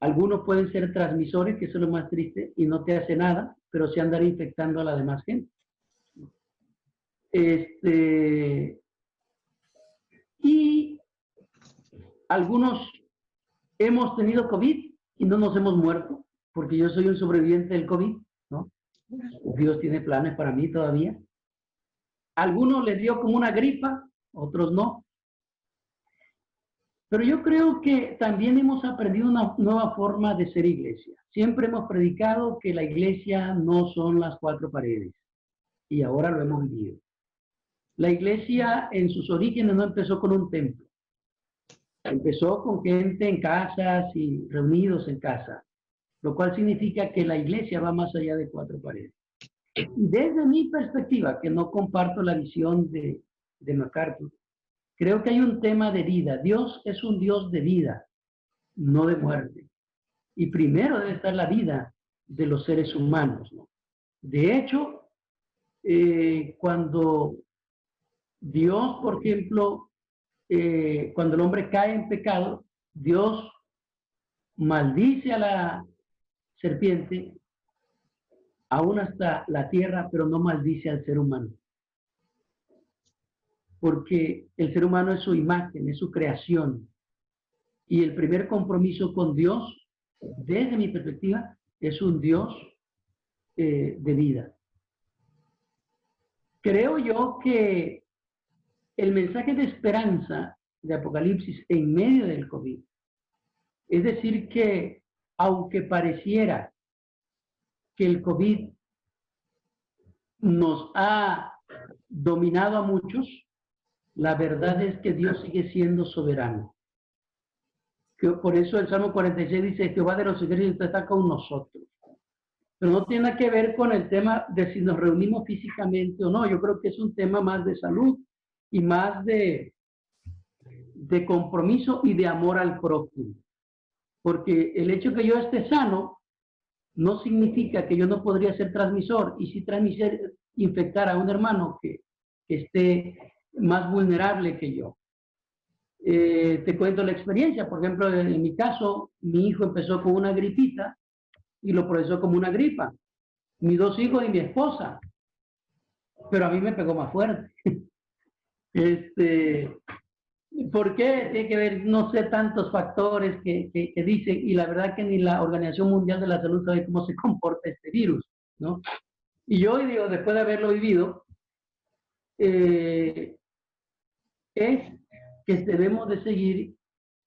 Speaker 3: algunos pueden ser transmisores, que eso es lo más triste, y no te hace nada, pero se andan infectando a la demás gente. Y algunos hemos tenido COVID y no nos hemos muerto, porque yo soy un sobreviviente del COVID, ¿no? Dios tiene planes para mí todavía. Algunos les dio como una gripa, otros no. Pero yo creo que también hemos aprendido una nueva forma de ser iglesia. Siempre hemos predicado que la iglesia no son las 4 paredes, y ahora lo hemos vivido. La iglesia en sus orígenes no empezó con un templo. Empezó con gente en casas y reunidos en casa, lo cual significa que la iglesia va más allá de 4 paredes. Y desde mi perspectiva, que no comparto la visión de MacArthur, creo que hay un tema de vida. Dios es un Dios de vida, no de muerte. Y primero debe estar la vida de los seres humanos, ¿no? De hecho, cuando Dios, por ejemplo, cuando el hombre cae en pecado, Dios maldice a la serpiente, aún hasta la tierra, pero no maldice al ser humano. Porque el ser humano es su imagen, es su creación. Y el primer compromiso con Dios, desde mi perspectiva, es un Dios de vida. Creo yo que el mensaje de esperanza de Apocalipsis en medio del COVID, es decir que aunque pareciera que el COVID nos ha dominado a muchos, la verdad es que Dios sigue siendo soberano. Por eso el Salmo 46 dice, Jehová de los ejércitos está con nosotros. Pero no tiene nada que ver con el tema de si nos reunimos físicamente o no. Yo creo que es un tema más de salud y más de compromiso y de amor al prójimo. Porque el hecho que yo esté sano no significa que yo no podría ser transmisor, y si infectar a un hermano que esté más vulnerable que yo. Te cuento la experiencia. Por ejemplo, en mi caso, mi hijo empezó con una gripita y lo procesó como una gripa. Mis 2 hijos y mi esposa. Pero a mí me pegó más fuerte. ¿Por qué? Tiene que ver, no sé, tantos factores que dicen, y la verdad que ni la Organización Mundial de la Salud sabe cómo se comporta este virus, ¿no? Y yo digo, después de haberlo vivido, es que debemos de seguir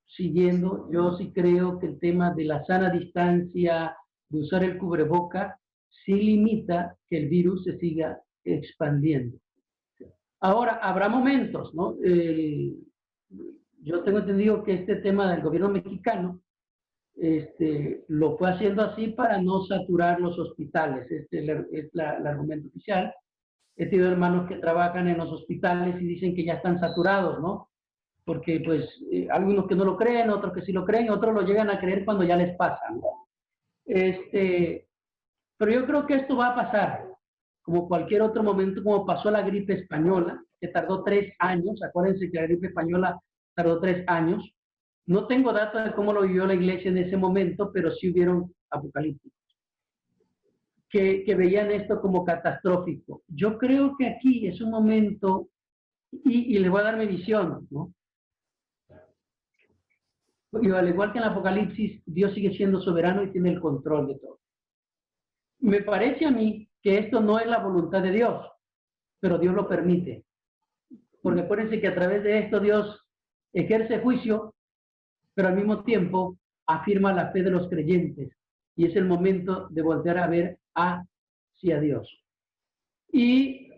Speaker 3: siguiendo. Yo sí creo que el tema de la sana distancia, de usar el cubreboca, sí limita que el virus se siga expandiendo. Ahora, habrá momentos, ¿no? Yo tengo entendido que este tema del gobierno mexicano lo fue haciendo así para no saturar los hospitales. Es el argumento oficial. He tenido hermanos que trabajan en los hospitales y dicen que ya están saturados, ¿no? Porque pues algunos que no lo creen, otros que sí lo creen, otros lo llegan a creer cuando ya les pasa, ¿no? Pero yo creo que esto va a pasar, como cualquier otro momento, como pasó la gripe española, que tardó 3 años. Acuérdense que la gripe española tardó 3 años. No tengo datos de cómo lo vivió la iglesia en ese momento, pero sí hubieron apocalípticos que veían esto como catastrófico. Yo creo que aquí es un momento, y le voy a dar mi visión, ¿no? Y al igual que en el Apocalipsis, Dios sigue siendo soberano y tiene el control de todo. Me parece a mí que esto no es la voluntad de Dios, pero Dios lo permite. Porque acuérdense que a través de esto Dios ejerce juicio, pero al mismo tiempo afirma la fe de los creyentes. Y es el momento de volver a ver hacia Dios. Y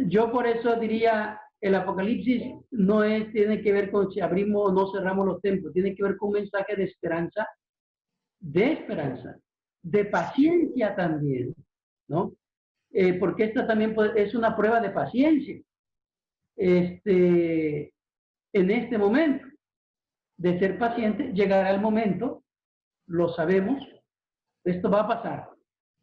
Speaker 3: yo por eso diría, el Apocalipsis no tiene que ver con si abrimos o no cerramos los templos, tiene que ver con un mensaje de esperanza, de paciencia también, ¿no? Porque esta también es una prueba de paciencia. En este momento, de ser paciente, llegará el momento, lo sabemos, esto va a pasar.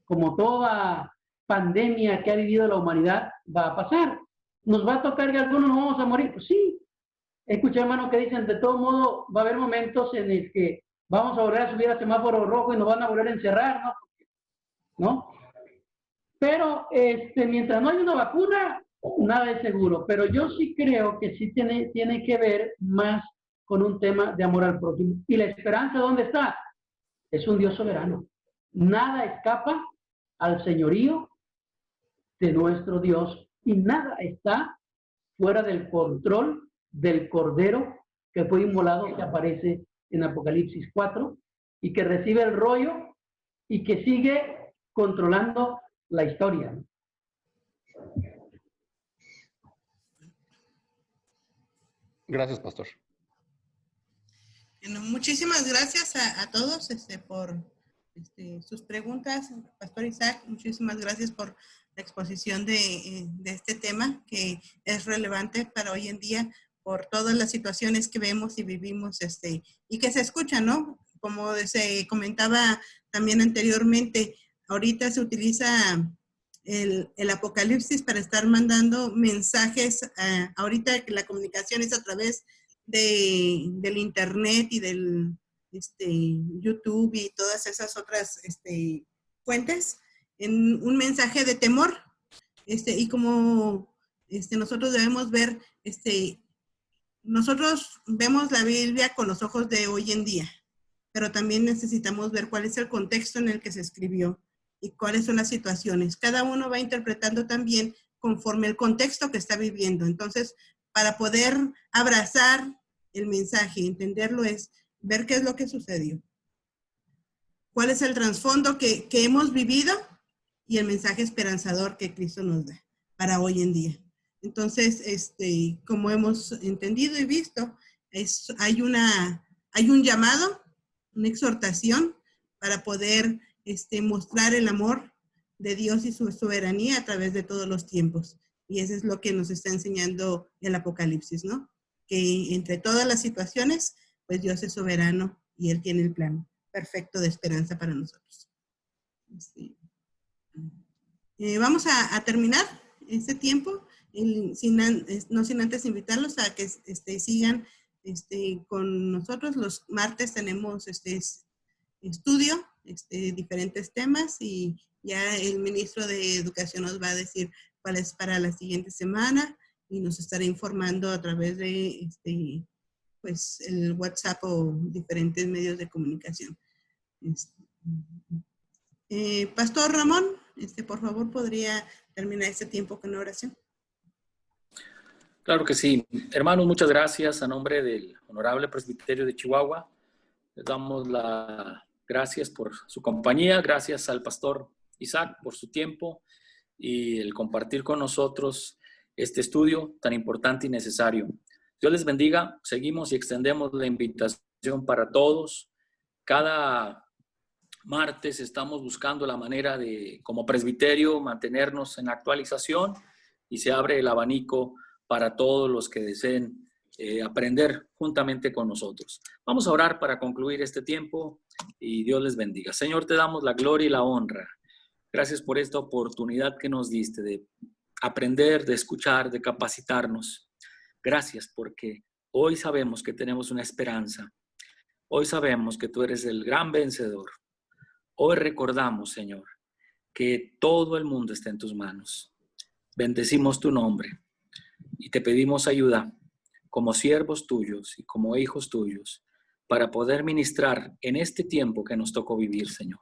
Speaker 3: Como toda pandemia que ha vivido la humanidad, va a pasar. ¿Nos va a tocar que algunos nos vamos a morir? Pues sí. Escuché hermanos que dicen, de todo modo, va a haber momentos en el que vamos a volver a subir al semáforo rojo y nos van a volver a encerrar, ¿no? Pero mientras no hay una vacuna, nada es seguro. Pero yo sí creo que sí tiene que ver más con un tema de amor al prójimo. ¿Y la esperanza dónde está? Es un Dios soberano. Nada escapa al señorío de nuestro Dios y nada está fuera del control del Cordero que fue inmolado, que aparece en Apocalipsis 4 y que recibe el rollo y que sigue controlando la historia.
Speaker 10: Gracias, pastor.
Speaker 1: Bueno, muchísimas gracias a todos por sus preguntas. Pastor Isaac, muchísimas gracias por la exposición de este tema que es relevante para hoy en día por todas las situaciones que vemos y vivimos y que se escuchan, ¿no? Como se comentaba también anteriormente, ahorita se utiliza el Apocalipsis para estar mandando mensajes. Ahorita que la comunicación es a través del internet y del YouTube y todas esas otras fuentes, en un mensaje de temor, y como nosotros debemos ver, nosotros vemos la Biblia con los ojos de hoy en día, pero también necesitamos ver cuál es el contexto en el que se escribió y cuáles son las situaciones. Cada uno va interpretando también conforme el contexto que está viviendo. Entonces, para poder abrazar el mensaje, entenderlo, es ver qué es lo que sucedió. Cuál es el trasfondo que hemos vivido y el mensaje esperanzador que Cristo nos da para hoy en día. Entonces, como hemos entendido y visto, hay un llamado, una exhortación para poder mostrar el amor de Dios y su soberanía a través de todos los tiempos. Y eso es lo que nos está enseñando el Apocalipsis, ¿no? Que entre todas las situaciones, pues Dios es soberano y Él tiene el plan perfecto de esperanza para nosotros. Vamos a terminar este tiempo, no sin antes invitarlos a que sigan con nosotros. Los martes tenemos estudio, diferentes temas, y ya el ministro de Educación nos va a decir cuál es para la siguiente semana, y nos estará informando a través de pues el WhatsApp o diferentes medios de comunicación. Pastor Ramón, por favor, ¿podría terminar este tiempo con una oración?
Speaker 9: Claro que sí. Hermanos, muchas gracias. A nombre del Honorable Presbiterio de Chihuahua, les damos las gracias por su compañía. Gracias al Pastor Isaac por su tiempo y el compartir con nosotros este estudio tan importante y necesario. Dios les bendiga. Seguimos y extendemos la invitación para todos. Cada martes estamos buscando la manera de, como presbiterio, mantenernos en actualización, y se abre el abanico para todos los que deseen aprender juntamente con nosotros. Vamos a orar para concluir este tiempo y Dios les bendiga. Señor, te damos la gloria y la honra. Gracias por esta oportunidad que nos diste de aprender, de escuchar, de capacitarnos. Gracias porque hoy sabemos que tenemos una esperanza. Hoy sabemos que tú eres el gran vencedor. Hoy recordamos, Señor, que todo el mundo está en tus manos. Bendecimos tu nombre y te pedimos ayuda como siervos tuyos y como hijos tuyos para poder ministrar en este tiempo que nos tocó vivir, Señor.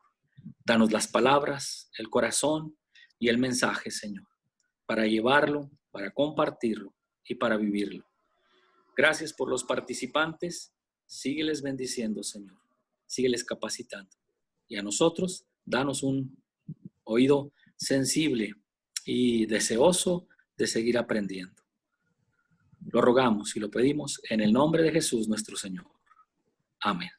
Speaker 9: Danos las palabras, el corazón y el mensaje, Señor, para llevarlo, para compartirlo y para vivirlo. Gracias por los participantes. Sígueles bendiciendo, Señor. Sígueles capacitando. Y a nosotros, danos un oído sensible y deseoso de seguir aprendiendo. Lo rogamos y lo pedimos en el nombre de Jesús nuestro Señor. Amén.